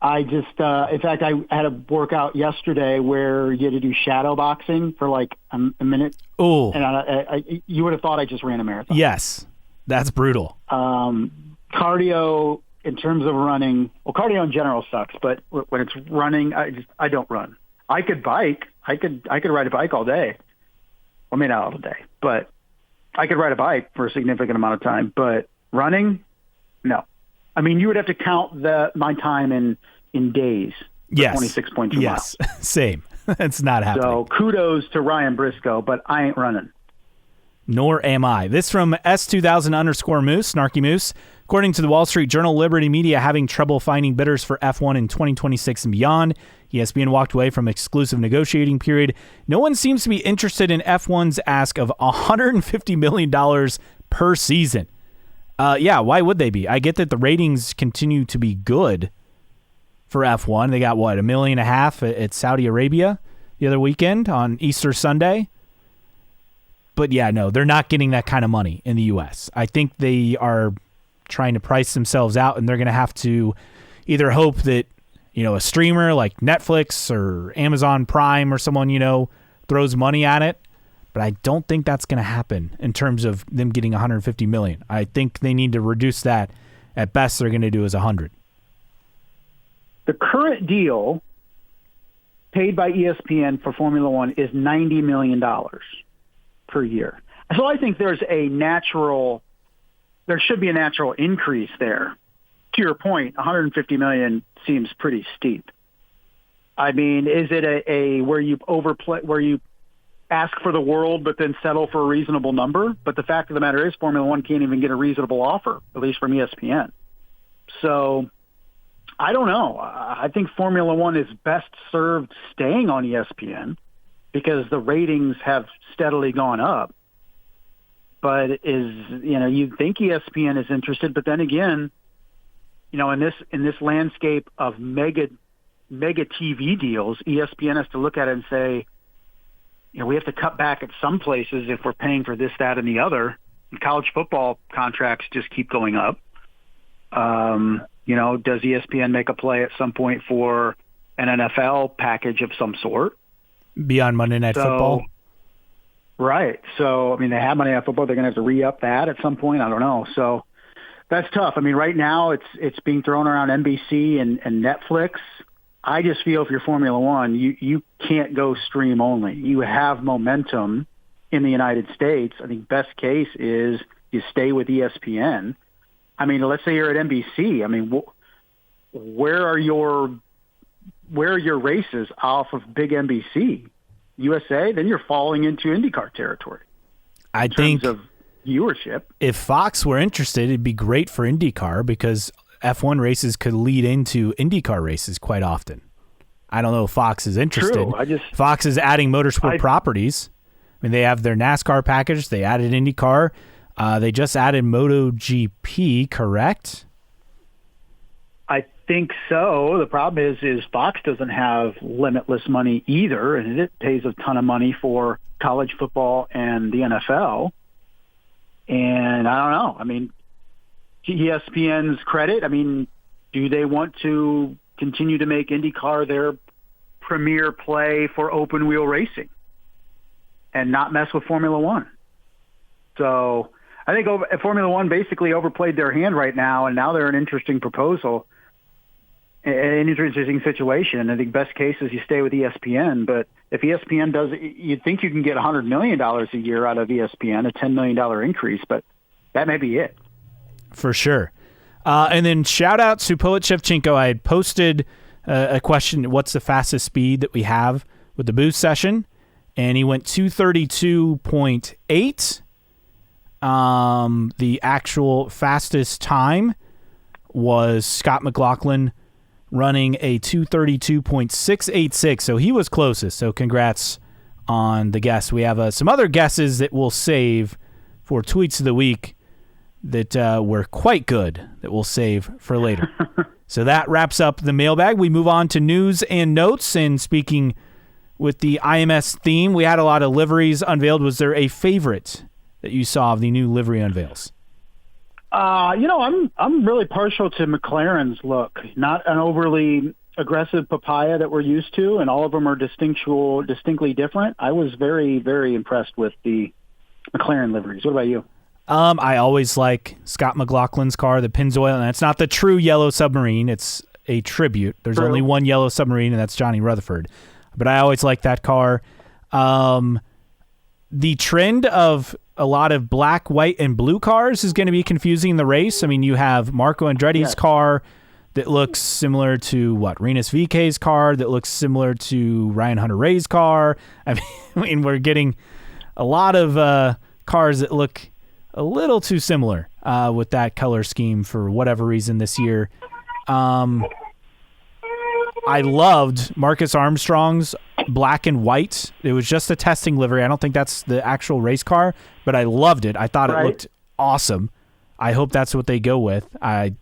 I just, in fact, I had a workout yesterday where you had to do shadow boxing for like a minute. Oh. And you would have thought I just ran a marathon. Yes. That's brutal. Cardio in terms of running, well, cardio in general sucks, but when it's running, I don't run. I could bike. I could ride a bike all day. Well, maybe not all day, but I could ride a bike for a significant amount of time. But running, no. I mean, you would have to count my time in days. Yes. 26.2 yes. miles. Same. It's not happening. So kudos to Ryan Briscoe, but I ain't running. Nor am I. This from S2000_Moose, Snarky Moose. According to the Wall Street Journal, Liberty Media having trouble finding bidders for F1 in 2026 and beyond. ESPN walked away from exclusive negotiating period. No one seems to be interested in F1's ask of $150 million per season. Yeah, why would they be? I get that the ratings continue to be good for F1. They got, $1.5 million at Saudi Arabia the other weekend on Easter Sunday. But yeah, no, they're not getting that kind of money in the U.S. I think they are trying to price themselves out, and they're going to have to either hope that, a streamer like Netflix or Amazon Prime or someone, throws money at it. But I don't think that's going to happen in terms of them getting $150 million. I think they need to reduce that. At best, they're going to do is $100. The current deal paid by ESPN for Formula One is $90 million per year. So I think there's a natural there should be a natural increase there. To your point, $150 million seems pretty steep. I mean, is it a where you ask for the world but then settle for a reasonable number? But the fact of the matter is Formula One can't even get a reasonable offer, at least from ESPN. So I don't know. I think Formula One is best served staying on ESPN because the ratings have steadily gone up. But you'd think ESPN is interested, but then again, in this landscape of mega TV deals, ESPN has to look at it and say, we have to cut back at some places if we're paying for this, that, and the other. And college football contracts just keep going up. Does ESPN make a play at some point for an NFL package of some sort? Beyond Monday Night Football? Right. So, they have Monday Night Football. They're going to have to re-up that at some point. I don't know. So that's tough. Right now it's being thrown around NBC and Netflix. I just feel if you're Formula One, you can't go stream only. You have momentum in the United States. I think best case is you stay with ESPN. Let's say you're at NBC. Where are your races off of big NBC? USA? Then you're falling into IndyCar territory. I think of viewership. If Fox were interested, it'd be great for IndyCar because F1 races could lead into IndyCar races quite often. I don't know if Fox is interested. True. Fox is adding motorsport properties. They have their NASCAR package. They added IndyCar. They just added MotoGP, correct? I think so. The problem is Fox doesn't have limitless money either, and it pays a ton of money for college football and the NFL. And I don't know. To ESPN's credit, do they want to continue to make IndyCar their premier play for open wheel racing and not mess with Formula One? So I think Formula One basically overplayed their hand right now, and now they're an interesting proposal, an interesting situation. I think best case is you stay with ESPN, but if ESPN does, you'd think you can get $100 million a year out of ESPN, a $10 million increase, but that may be it. For sure. And then shout out to Poet Shevchenko. I had posted a question, what's the fastest speed that we have with the boost session? And he went 232.8. The actual fastest time was Scott McLaughlin running a 232.686. So he was closest. So congrats on the guess. We have some other guesses that we'll save for Tweets of the Week that were quite good that we'll save for later. So that wraps up the mailbag. We move on to news and notes. And speaking with the IMS theme, we had a lot of liveries unveiled. Was there a favorite that you saw of the new livery unveils? I'm really partial to McLaren's look. Not an overly aggressive papaya that we're used to, and all of them are distinctly different. I was very, very impressed with the McLaren liveries. What about you? I always like Scott McLaughlin's car, the Pennzoil, and it's not the true Yellow Submarine. It's a tribute. There's only one Yellow Submarine, and that's Johnny Rutherford. But I always like that car. The trend of a lot of black, white, and blue cars is going to be confusing in the race. You have Marco Andretti's car that looks similar to, Rinus VK's car that looks similar to Ryan Hunter-Reay's car. We're getting a lot of cars that look a little too similar with that color scheme for whatever reason this year. I loved Marcus Armstrong's black and white. It was just a testing livery. I don't think that's the actual race car, but I loved it. I thought it looked awesome. I hope that's what they go with. I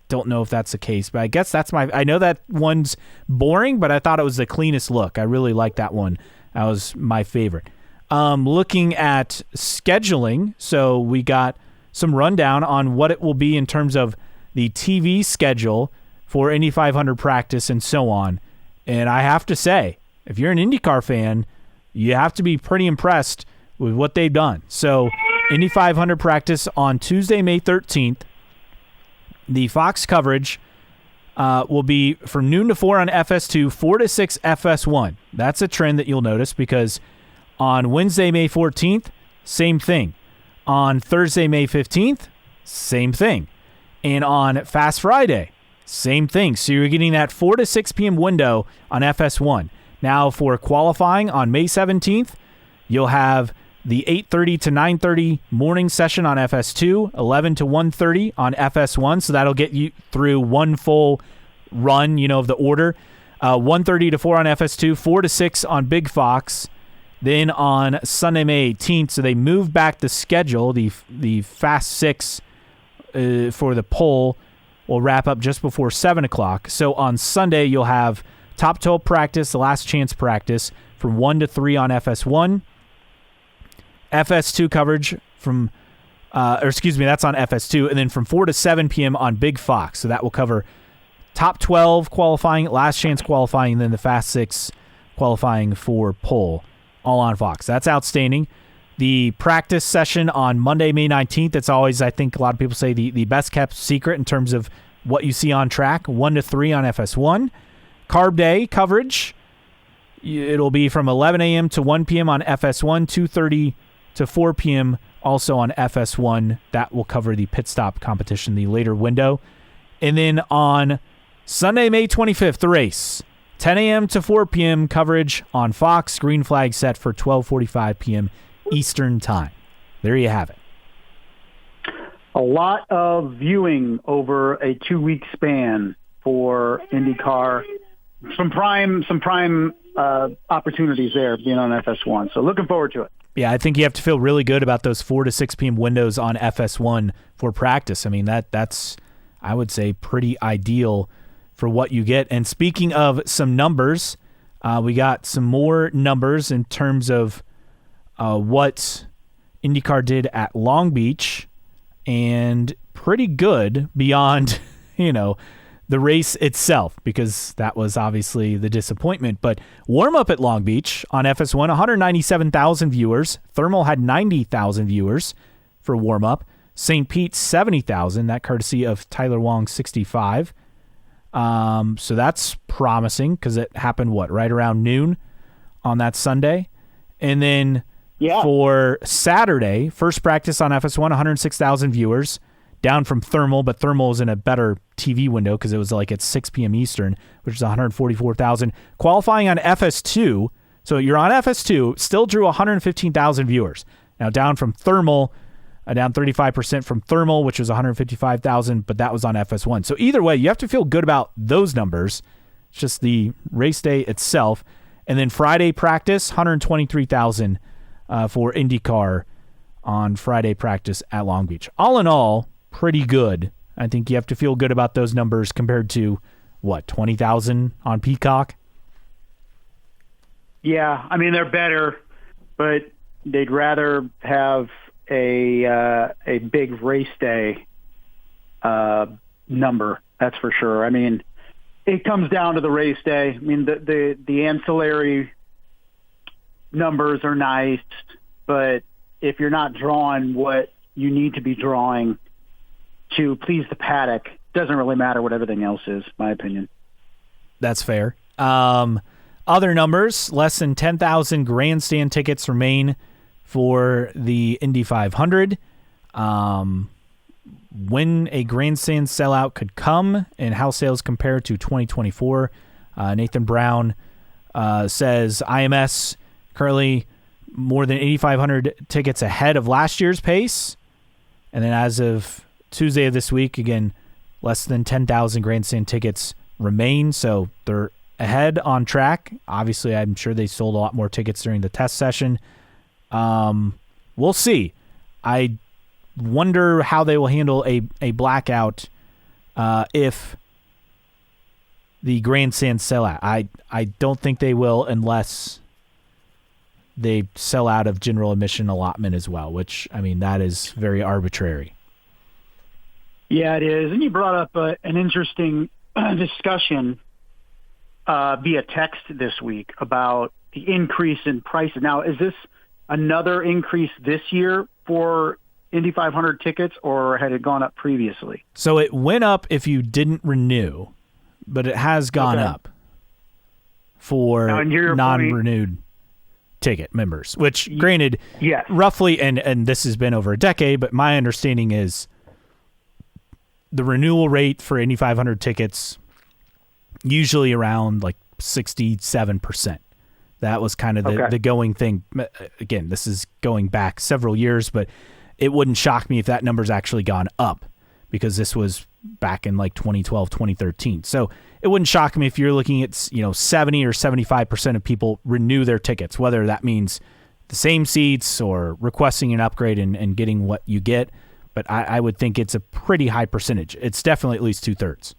don't know if that's the case, but I guess I know that one's boring, but I thought it was the cleanest look. I really liked that one. That was my favorite. Looking at scheduling, so we got some rundown on what it will be in terms of the TV schedule for Indy 500 practice and so on. And I have to say, if you're an IndyCar fan, you have to be pretty impressed with what they've done. So Indy 500 practice on Tuesday, May 13th. The Fox coverage will be from noon to 4 on FS2, 4 to 6 FS1. That's a trend that you'll notice because on Wednesday, May 14th, same thing. On Thursday, May 15th, same thing. And on Fast Friday, same thing. So you're getting that 4 to 6 p.m. window on FS1. Now for qualifying on May 17th, you'll have the 8:30 to 9:30 morning session on FS2, 11 to 1:30 on FS1. So that'll get you through one full run, of the order. 1:30 to 4 on FS2, 4 to 6 on Big Fox. Then on Sunday, May 18th, so they moved back the schedule. The Fast 6 for the pole will wrap up just before 7 o'clock. So on Sunday, you'll have Top 12 practice, the last chance practice, from 1 to 3 on FS1. FS2 coverage from, that's on FS2, and then from 4 to 7 p.m. on Big Fox. So that will cover Top 12 qualifying, last chance qualifying, and then the Fast 6 qualifying for pole, all on Fox. That's outstanding. The practice session on Monday, May 19th, it's always, I think a lot of people say, the best kept secret in terms of what you see on track, 1 to 3 on FS1. Carb Day coverage, it'll be from 11 a.m. to 1 p.m. on FS1, 2:30 to 4 p.m. also on FS1. That will cover the pit stop competition, the later window. And then on Sunday, May 25th, the race, 10 a.m. to 4 p.m. coverage on Fox. Green flag set for 12:45 p.m. Eastern time. There you have it. A lot of viewing over a 2-week span for IndyCar. Some prime opportunities there being on FS1. So looking forward to it. Yeah, I think you have to feel really good about those 4 to 6 p.m. windows on FS1 for practice. I mean, that's, I would say, pretty ideal for what you get. And speaking of some numbers, we got some more numbers in terms of what IndyCar did at Long Beach, and pretty good beyond, the race itself, because that was obviously the disappointment. But warm-up at Long Beach on FS1, 197,000 viewers. Thermal had 90,000 viewers for warm-up. St. Pete, 70,000, that courtesy of Tyler Wong, 65. So that's promising, because it happened, right around noon on that Sunday. And then for Saturday, first practice on FS1, 106,000 viewers, down from Thermal, but Thermal is in a better TV window because it was at 6 p.m. Eastern, which is 144,000. Qualifying on FS2, so you're on FS2, still drew 115,000 viewers. Now down from Thermal, down 35% from Thermal, which was 155,000, but that was on FS1. So either way, you have to feel good about those numbers. It's just the race day itself. And then Friday practice, 123,000 for IndyCar on Friday practice at Long Beach. All in all, pretty good. I think you have to feel good about those numbers compared to, 20,000 on Peacock? Yeah, I mean, they're better, but they'd rather have a big race day number, that's for sure. I mean, it comes down to the race day. I mean, the ancillary numbers are nice, but if you're not drawing what you need to be drawing to please the paddock, doesn't really matter what everything else is, my opinion. That's fair. Other numbers, less than 10,000 grandstand tickets remain for the Indy 500. When a grandstand sellout could come and how sales compare to 2024. Nathan Brown says IMS currently more than 8,500 tickets ahead of last year's pace. And then as of Tuesday of this week, again, less than 10,000 grandstand tickets remain. So they're ahead on track. Obviously, I'm sure they sold a lot more tickets during the test session. We'll see. I wonder how they will handle a blackout if the grandstand sell out. I don't think they will unless they sell out of general admission allotment as well, which, I mean, that is very arbitrary. Yeah, it is. And you brought up an interesting discussion via text this week about the increase in prices. Now, is this another increase this year for Indy 500 tickets, or had it gone up previously? So it went up if you didn't renew, but it has gone up for non-renewed ticket members, which granted, yes. roughly, and this has been over a decade, but my understanding is the renewal rate for Indy 500 tickets usually around like 67%. That was kind of the going thing. Again, this is going back several years, but it wouldn't shock me if that number's actually gone up, because this was back in like 2012, 2013. So it wouldn't shock me if you're looking at, 70 or 75% of people renew their tickets, whether that means the same seats or requesting an upgrade and getting what you get. But I would think it's a pretty high percentage. It's definitely at least 2/3.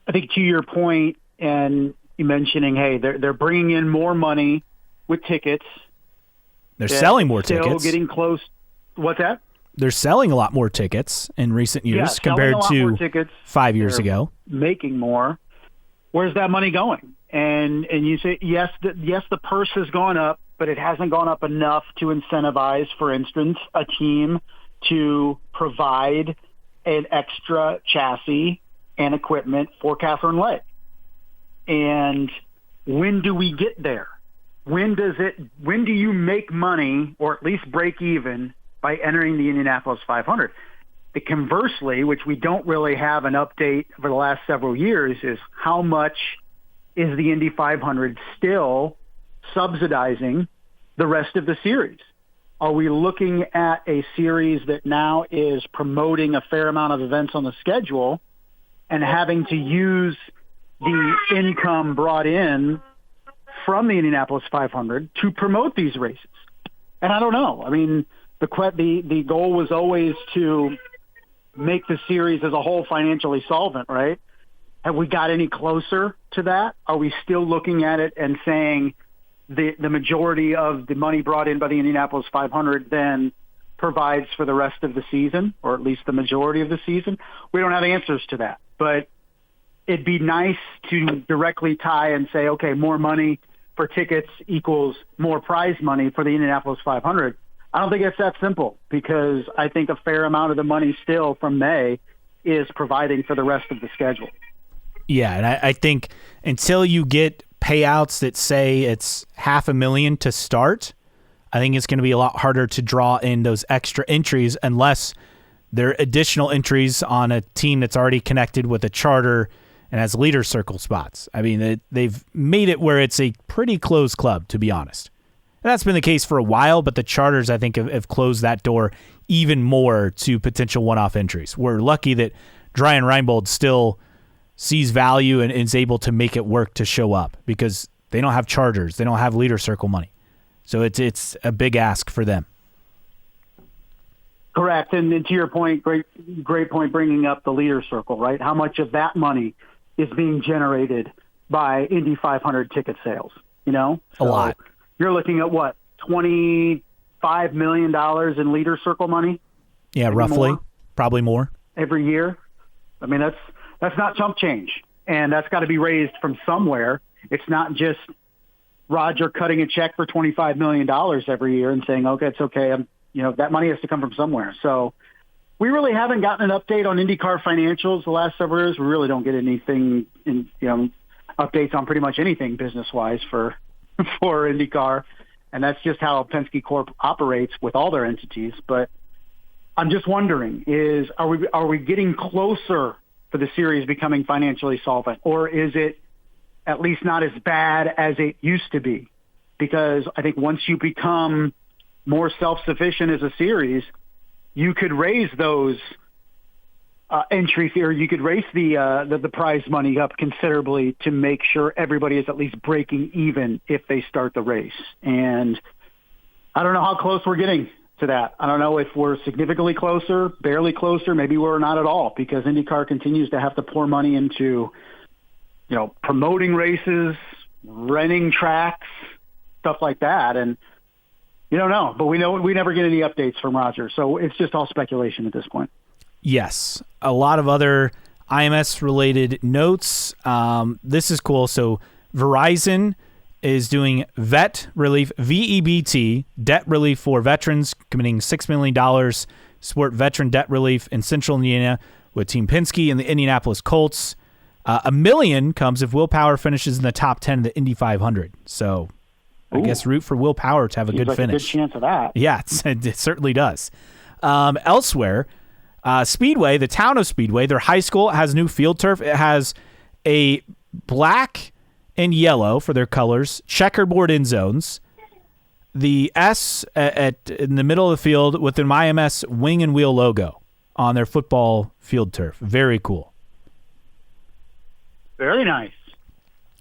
I think to your point, and you mentioning, hey, they're bringing in more money with tickets. They're selling more still tickets. Getting close. What's that? They're selling a lot more tickets in recent years compared to 5 years ago. Making more. Where's that money going? And you say, yes, the purse has gone up, but it hasn't gone up enough to incentivize, for instance, a team to provide an extra chassis and equipment for Catherine Lake. And when do we get there? When do you make money, or at least break even, by entering the Indianapolis 500? Conversely, which we don't really have an update for the last several years, is how much is the Indy 500 still subsidizing the rest of the series? Are we looking at a series that now is promoting a fair amount of events on the schedule and having to use the income brought in from the Indianapolis 500 to promote these races? And I don't know. I mean, the goal was always to make the series as a whole financially solvent, right? Have we got any closer to that? Are we still looking at it and saying the majority of the money brought in by the Indianapolis 500 then provides for the rest of the season, or at least the majority of the season? We don't have answers to that, but it'd be nice to directly tie and say, okay, more money for tickets equals more prize money for the Indianapolis 500. I don't think it's that simple, because I think a fair amount of the money still from May is providing for the rest of the schedule. Yeah, and I think until you get payouts that say it's $500,000 to start, I think it's going to be a lot harder to draw in those extra entries unless there are additional entries on a team that's already connected with a charter and has leader circle spots. I mean, they've made it where it's a pretty closed club, to be honest. And that's been the case for a while, but the charters, I think, have closed that door even more to potential one-off entries. We're lucky that Brian Reinbold still sees value and is able to make it work to show up, because they don't have charters. They don't have leader circle money. So it's a big ask for them. Correct. And to your point, great point bringing up the leader circle, right? How much of that money is being generated by Indy 500 ticket sales? A lot. You're looking at what, $25 million in leader circle money? Yeah, maybe roughly. More? Probably more. Every year. I mean, that's not chump change. And that's got to be raised from somewhere. It's not just Roger cutting a check for $25 million every year and saying, okay, it's okay. That money has to come from somewhere. So we really haven't gotten an update on IndyCar financials the last several years. We really don't get anything updates on pretty much anything business-wise for IndyCar. And that's just how Penske Corp operates with all their entities. But I'm just wondering, are we getting closer for the series becoming financially solvent, or is it at least not as bad as it used to be? Because I think once you become more self-sufficient as a series, you could raise those entry fee, or you could raise the prize money up considerably to make sure everybody is at least breaking even if they start the race. And I don't know how close we're getting to that. I don't know if we're significantly closer, barely closer, maybe we're not at all, because IndyCar continues to have to pour money into, promoting races, renting tracks, stuff like that. And you don't know, but we never get any updates from Roger. So it's just all speculation at this point. Yes. A lot of other IMS related notes. This is cool. So Verizon is doing vet relief, VEBT, debt relief for veterans, committing $6 million to support veteran debt relief in Central Indiana with Team Penske and the Indianapolis Colts. $1 million comes if Will Power finishes in the top 10 of the Indy 500. So I guess root for Will Power to have a good finish. A good chance of that. Yeah, it certainly does. Elsewhere, Speedway, the town of Speedway, their high school has new field turf. It has a black and yellow for their colors, checkerboard end zones, the S in the middle of the field with an IMS wing and wheel logo on their football field turf. Very cool. Very nice.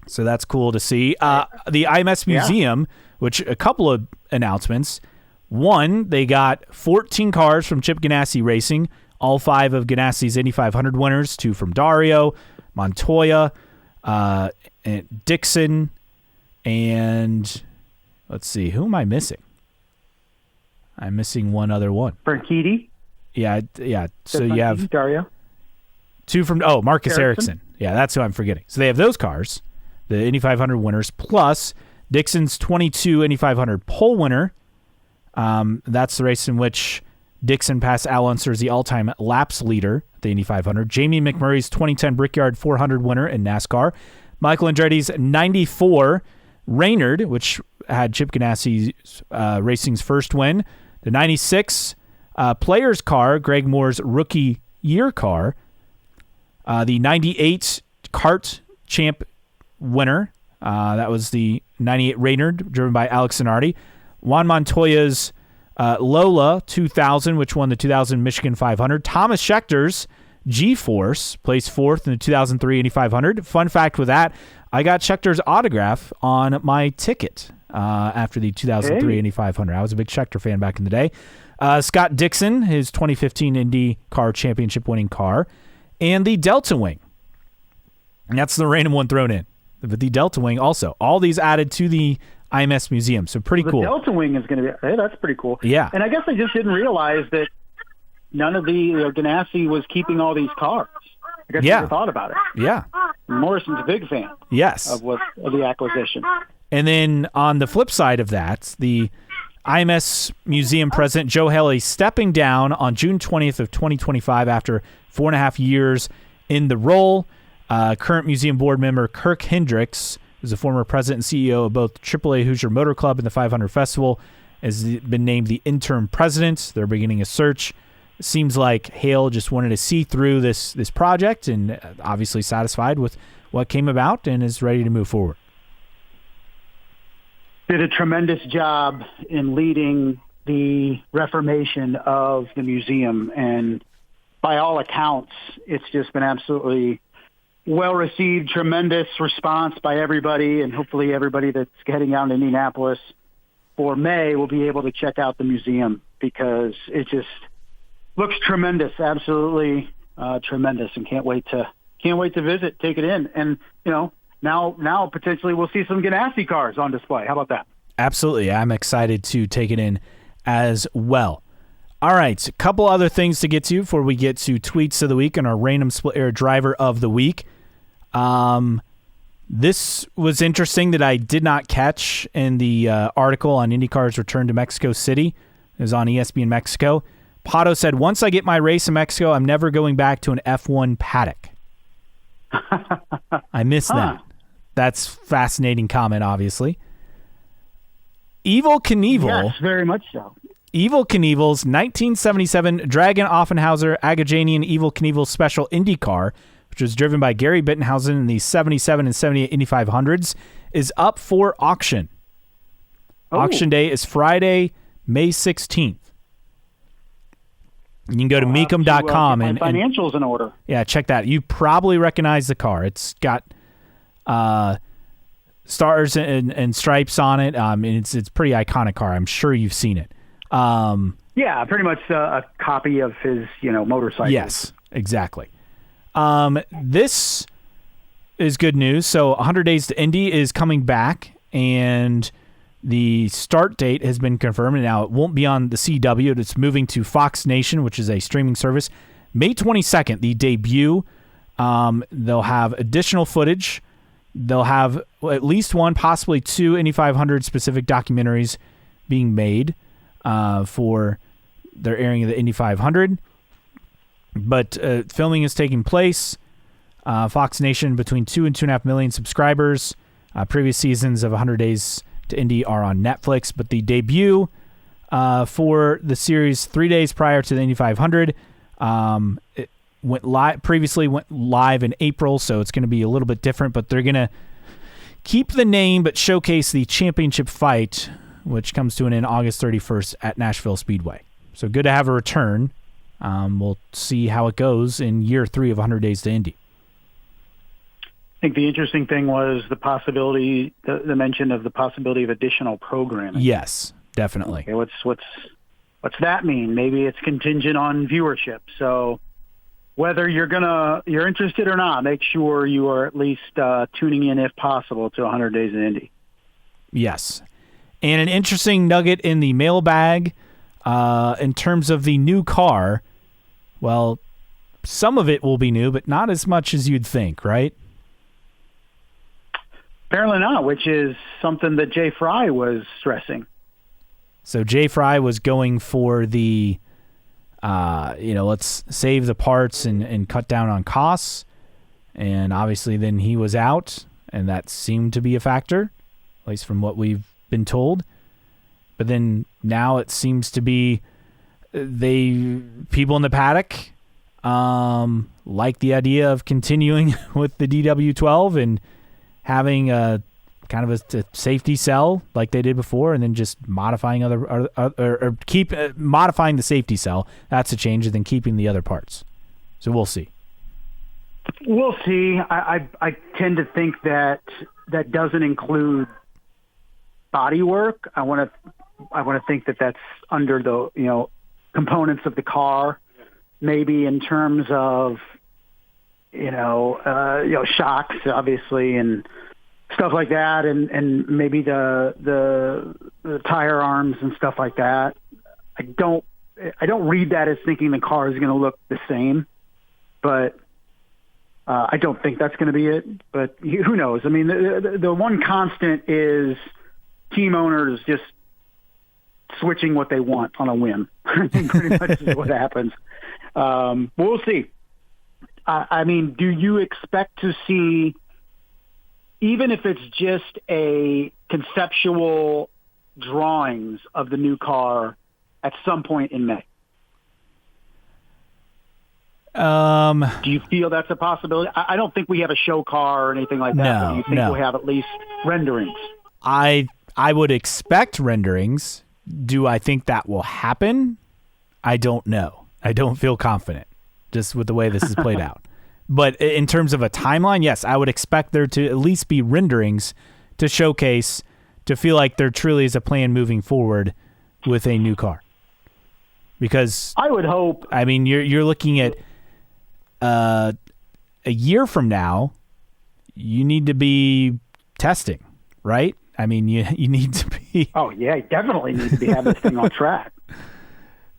So that's cool to see. The IMS Museum, which a couple of announcements. One, they got 14 cars from Chip Ganassi Racing, all 5 of Ganassi's Indy 500 winners, 2 from Dario, Montoya, and Dixon, and let's see, who am I missing? I'm missing one other one. Franchitti? Yeah. So you have Dario. 2 from Marcus Ericsson. Yeah, that's who I'm forgetting. So they have those cars, the Indy 500 winners, plus Dixon's 22 Indy 500 pole winner. That's the race in which Dixon passed Al Unser as the all-time laps leader at the Indy 500. Jamie McMurray's 2010 Brickyard 400 winner in NASCAR. Michael Andretti's 94 Reynard, which had Chip Ganassi Racing's first win. The 96 Players car, Greg Moore's rookie year car. The 98 kart champ winner, that was the 98 Reynard, driven by Alex Zanardi. Juan Montoya's Lola 2000, which won the 2000 Michigan 500. Thomas Schechter's G-Force placed 4th in the 2003 Indy 500. Fun fact with that, I got Schechter's autograph on my ticket after the 2003 Indy 500. I was a big Schechter fan back in the day. Scott Dixon, his 2015 Indy Car Championship winning car. And the Delta Wing. And that's the random one thrown in. But the Delta Wing also. All these added to the IMS Museum. So pretty cool. The Delta Wing is going to be, hey, that's pretty coul. Yeah. And I guess I just didn't realize that none of the Ganassi was keeping all these cars. I guess I never thought about it. Yeah. Morrison's a big fan. Yes. Of the acquisition. And then on the flip side of that, the IMS Museum president Joe Haley stepping down on June 20th of 2025 after 4.5 years in the role. Current museum board member Kirk Hendricks, who's a former president and CEO of both AAA Hoosier Motor Club and the 500 Festival, has been named the interim president. They're beginning a search. It seems like Hale just wanted to see through this project and obviously satisfied with what came about and is ready to move forward. Did a tremendous job in leading the reformation of the museum, and by all accounts, it's just been absolutely well-received, tremendous response by everybody, and hopefully everybody that's heading out to Indianapolis for May will be able to check out the museum because it just looks tremendous, absolutely tremendous, and can't wait to visit, take it in, and now potentially we'll see some Ganassi cars on display. How about that? Absolutely, I'm excited to take it in as well. All right, a couple other things to get to before we get to tweets of the week and our random split air driver of the week. This was interesting that I did not catch in the article on IndyCar's return to Mexico City. It was on ESPN Mexico. Pato said, "Once I get my race in Mexico, I'm never going back to an F1 paddock." I missed that. That's fascinating comment, obviously. Evel Knievel. Yes, very much so. Evel Knievel's 1977 Dragon Offenhauser Agajanian Evel Knievel Special Indy car, which was driven by Gary Bittenhausen in the 77 and 78 Indy 500s, is up for auction. Auction day is Friday, May 16th. You can go to Mecum.com and financials in order. Yeah, check that. You probably recognize the car. It's got stars and stripes on it. It's a pretty iconic car. I'm sure you've seen it. Yeah, pretty much a copy of his, motorcycle. Yes, exactly. This is good news. So 100 Days to Indy is coming back, and the start date has been confirmed. Now, it won't be on the CW. It's moving to Fox Nation, which is a streaming service. May 22nd, the debut. They'll have additional footage. They'll have at least one, possibly two Indy 500 specific documentaries being made for their airing of the Indy 500. But filming is taking place. Fox Nation, between 2 and 2.5 million subscribers. Previous seasons of 100 Days to Indy are on Netflix. But the debut for the series 3 days prior to the Indy 500, it previously went live in April, so it's going to be a little bit different. But they're going to keep the name but showcase the championship fight, which comes to an end August 31st at Nashville Speedway. So good to have a return. We'll see how it goes in year 3 of 100 Days to Indy. I think the interesting thing was the possibility, the mention of the possibility of additional programming. Yes, definitely. Okay, what's that mean? Maybe it's contingent on viewership. So whether you're interested or not, make sure you are at least tuning in, if possible, to 100 Days in Indy. Yes. And an interesting nugget in the mailbag in terms of the new car. Well, some of it will be new, but not as much as you'd think, right? Apparently not, which is something that Jay Fry was stressing. So Jay Fry was going for the, let's save the parts and cut down on costs. And obviously then he was out, and that seemed to be a factor, at least from what we've been told. But then now it seems to be people in the paddock like the idea of continuing with the DW12 and having a kind of a safety cell like they did before, and then just modifying modifying the safety cell. That's a change, and then keeping the other parts. So we'll see. We'll see. I tend to think that doesn't include body work. I want to think that that's under the components of the car, maybe in terms of shocks, obviously, and stuff like that, and maybe the tire arms and stuff like that. I don't read that as thinking the car is going to look the same, but I don't think that's going to be it. But who knows? I mean, the one constant is team owners just switching what they want on a whim. I think pretty much is what happens. We'll see. I mean, do you expect to see, even if it's just a conceptual drawings of the new car at some point in May? Do you feel that's a possibility? I don't think we have a show car or anything like that. No, but you think we'll have at least renderings? I would expect renderings. Do I think that will happen? I don't know. I don't feel confident just with the way this is played out. But in terms of a timeline, yes, I would expect there to at least be renderings to showcase, to feel like there truly is a plan moving forward with a new car. Because I would hope. I mean, you're looking at a year from now, you need to be testing, right? I mean, you need to be. Oh yeah, you definitely need to be having this thing on track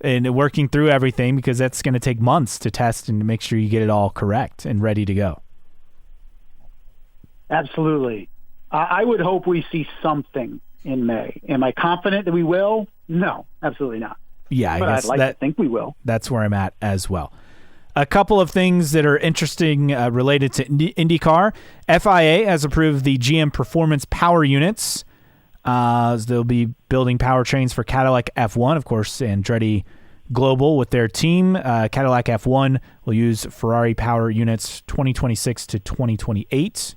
and working through everything, because that's going to take months to test and to make sure you get it all correct and ready to go. Absolutely. I would hope we see something in May. Am I confident that we will? No, absolutely not. Yeah, but I'd like to think we will. That's where I'm at as well. A couple of things that are interesting related to IndyCar. FIA has approved the GM Performance Power Units. They'll be building powertrains for Cadillac F1, of course, Andretti Global with their team. Cadillac F1 will use Ferrari power units 2026 to 2028.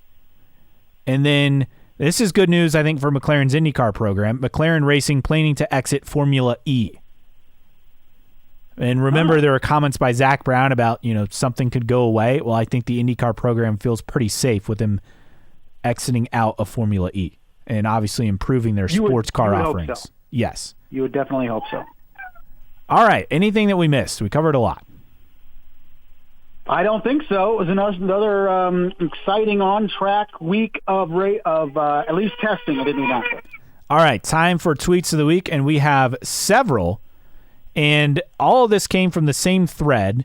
And then this is good news, I think, for McLaren's IndyCar program. McLaren Racing planning to exit Formula E. And remember, there were comments by Zach Brown about, something could go away. Well, I think the IndyCar program feels pretty safe with them exiting out of Formula E and obviously improving their sports car offerings. Hope so. Yes. You would definitely hope so. All right. Anything that we missed? We covered a lot. I don't think so. It was another exciting on-track week of at least testing at Indianapolis. All right. Time for Tweets of the Week, and we have several. And all of this came from the same thread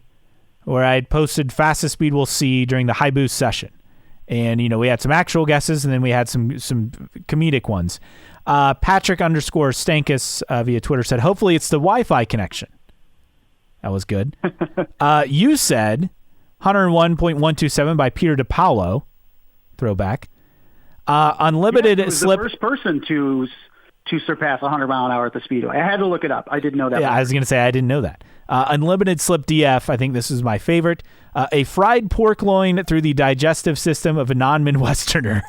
where I had posted fastest speed we'll see during the high boost session. And, we had some actual guesses, and then we had some comedic ones. Patrick _Stankus via Twitter said, hopefully it's the Wi-Fi connection. That was good. You said 101.127 by Peter DiPaolo. Throwback. Unlimited He was slip. the first person to surpass 100 mile an hour at the Speedway. I had to look it up. I didn't know that. Yeah, I was going to say I didn't know that. Unlimited slip DF. I think this is my favorite. A fried pork loin through the digestive system of a non-Midwesterner.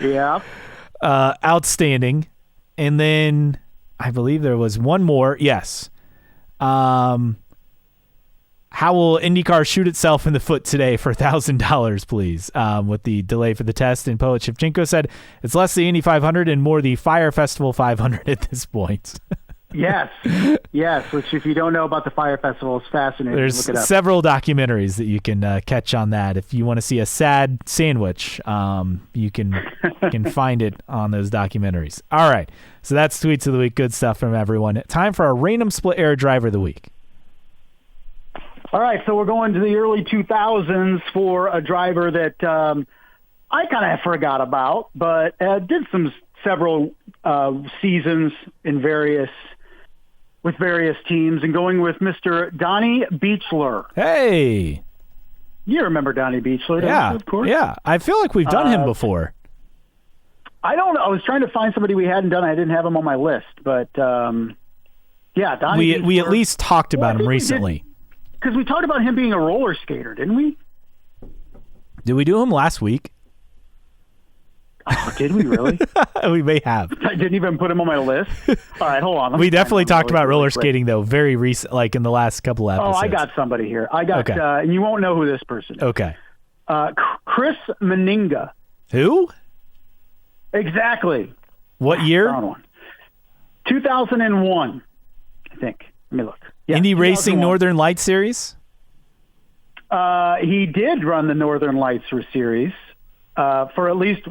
Yeah. Outstanding. And then I believe there was one more. Yes. How will IndyCar shoot itself in the foot today for $1,000, please? With the delay for the test. And Poet Shevchenko said it's less the Indy 500 and more the Fire Festival 500 at this point. Yes. Which, if you don't know about the Fire Festival, is fascinating. There's Look it up. several documentaries that you can catch on that. If you want to see a sad sandwich, you can find it on those documentaries. All right. So that's Tweets of the Week. Good stuff from everyone. Time for our random split air driver of the week. All right, so we're going to the early 2000s for a driver that I kind of forgot about, but did several seasons in various teams, and going with Mr. Donnie Beechler. Hey, you remember Donnie Beechler? Yeah, of course. Yeah, I feel like we've done him before. I don't know. I was trying to find somebody we hadn't done. I didn't have him on my list, but yeah, Donnie. We at least talked about him recently. Because we talked about him being a roller skater, didn't we? Did we do him last week? Oh, did we really? We may have. I didn't even put him on my list. All right, hold on. We definitely talked about roller skating, though, very recent, like in the last couple episodes. Oh, I got somebody here. Okay. And you won't know who this person is. Okay. Chris Meninga. Who? Exactly. What year? 2001, I think. Let me look. Yeah, Indy Racing Northern Lights Series? He did run the Northern Lights Series for at least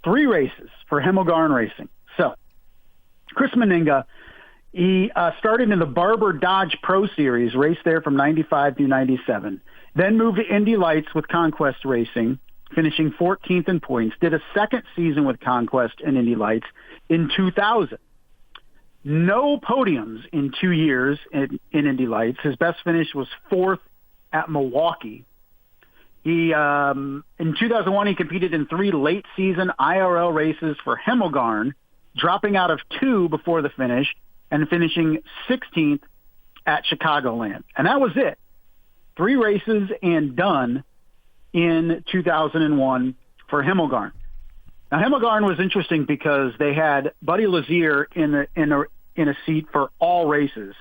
3 races for Hemmelgarn Racing. So, Chris Meninga, he started in the Barber Dodge Pro Series, raced there from 95 through 97, then moved to Indy Lights with Conquest Racing, finishing 14th in points, did a second season with Conquest and Indy Lights in 2000. No podiums in 2 years in Indy Lights. His best finish was 4th at Milwaukee. He in 2001, he competed in 3 late-season IRL races for Hemmelgarn, dropping out of 2 before the finish and finishing 16th at Chicagoland. And that was it. 3 races and done in 2001 for Hemmelgarn. Now, Hemmelgarn was interesting because they had Buddy Lazier in a seat for all races,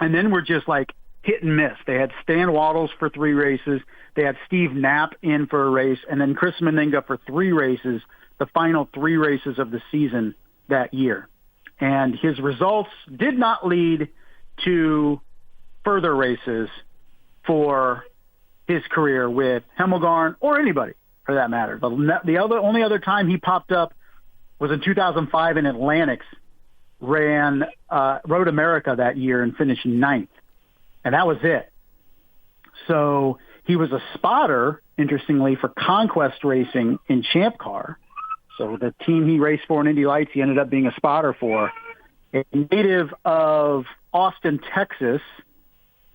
and then we're just like hit and miss. They had Stan Waddles for 3 races. They had Steve Knapp in for a race, and then Chris Meninga for 3 races, the final 3 races of the season that year. And his results did not lead to further races for his career with Hemmelgarn or anybody for that matter. The only other time he popped up was in 2005 in Atlantics, ran Road America that year and finished 9th. And that was it. So he was a spotter, interestingly, for Conquest Racing in Champ Car. So the team he raced for in Indy Lights, he ended up being a spotter for. A native of Austin, Texas,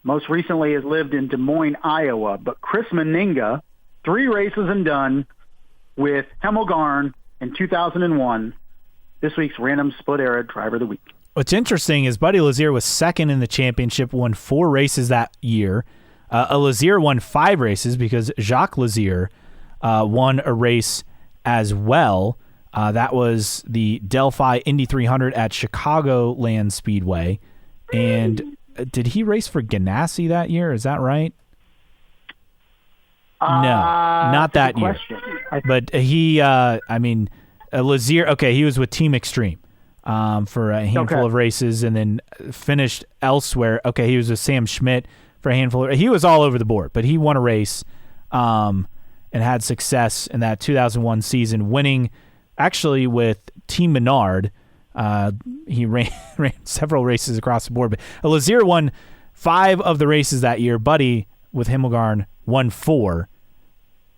most recently has lived in Des Moines, Iowa. But Chris Meninga, 3 races and done with Hemmelgarn in 2001. This week's Random Split Era Driver of the Week. What's interesting is Buddy Lazier was second in the championship, won 4 races that year. Lazier won 5 races because Jacques Lazier won a race as well. That was the Delphi Indy 300 at Chicagoland Speedway. And did he race for Ganassi that year? Is that right? No, not that year. But he, Lazier, okay, he was with Team Extreme for a handful of races and then finished elsewhere. Okay, he was with Sam Schmidt for a handful of, he was all over the board, but he won a race and had success in that 2001 season, winning actually with Team Menard. He ran several races across the board, but Lazier won 5 of the races that year. Buddy with Hemmelgarn won 4.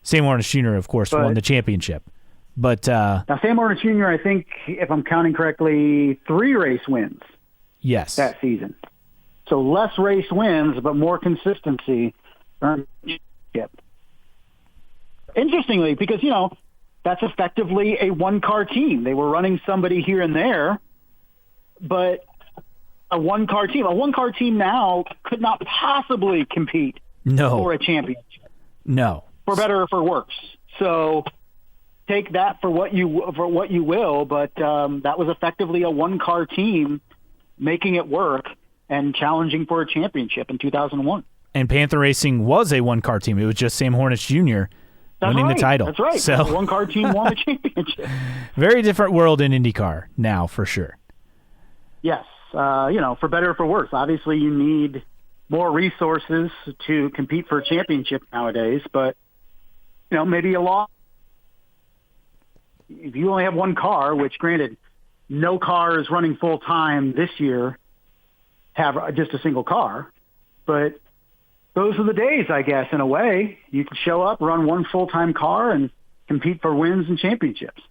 Sam Ornish Jr., of course, won the championship. But now Sam Ornish Jr., I think, if I'm counting correctly, 3 race wins. Yes, that season. So less race wins, but more consistency. interestingly, because, that's effectively a one-car team. They were running somebody here and there, but a one-car team now could not possibly compete for a championship. No. For better or for worse. So take that for what you will, but that was effectively a one-car team making it work and challenging for a championship in 2001. And Panther Racing was a one-car team. It was just Sam Hornich Jr. winning the title. That's right. So the one-car team won the championship. Very different world in IndyCar now, for sure. Yes. For better or for worse. Obviously, you need more resources to compete for a championship nowadays, but, maybe a lot. If you only have one car, which granted, no car is running full-time this year, have just a single car, but those are the days, I guess, in a way. You can show up, run one full-time car, and compete for wins and championships.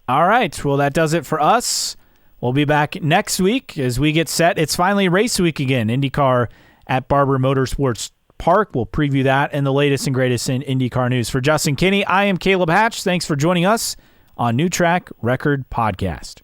All right. Well, that does it for us. We'll be back next week as we get set. It's finally race week again. IndyCar at Barber Motorsports Park. We'll preview that and the latest and greatest in IndyCar news. For Justin Kinney, I am Caleb Hatch. Thanks for joining us on New Track Record Podcast.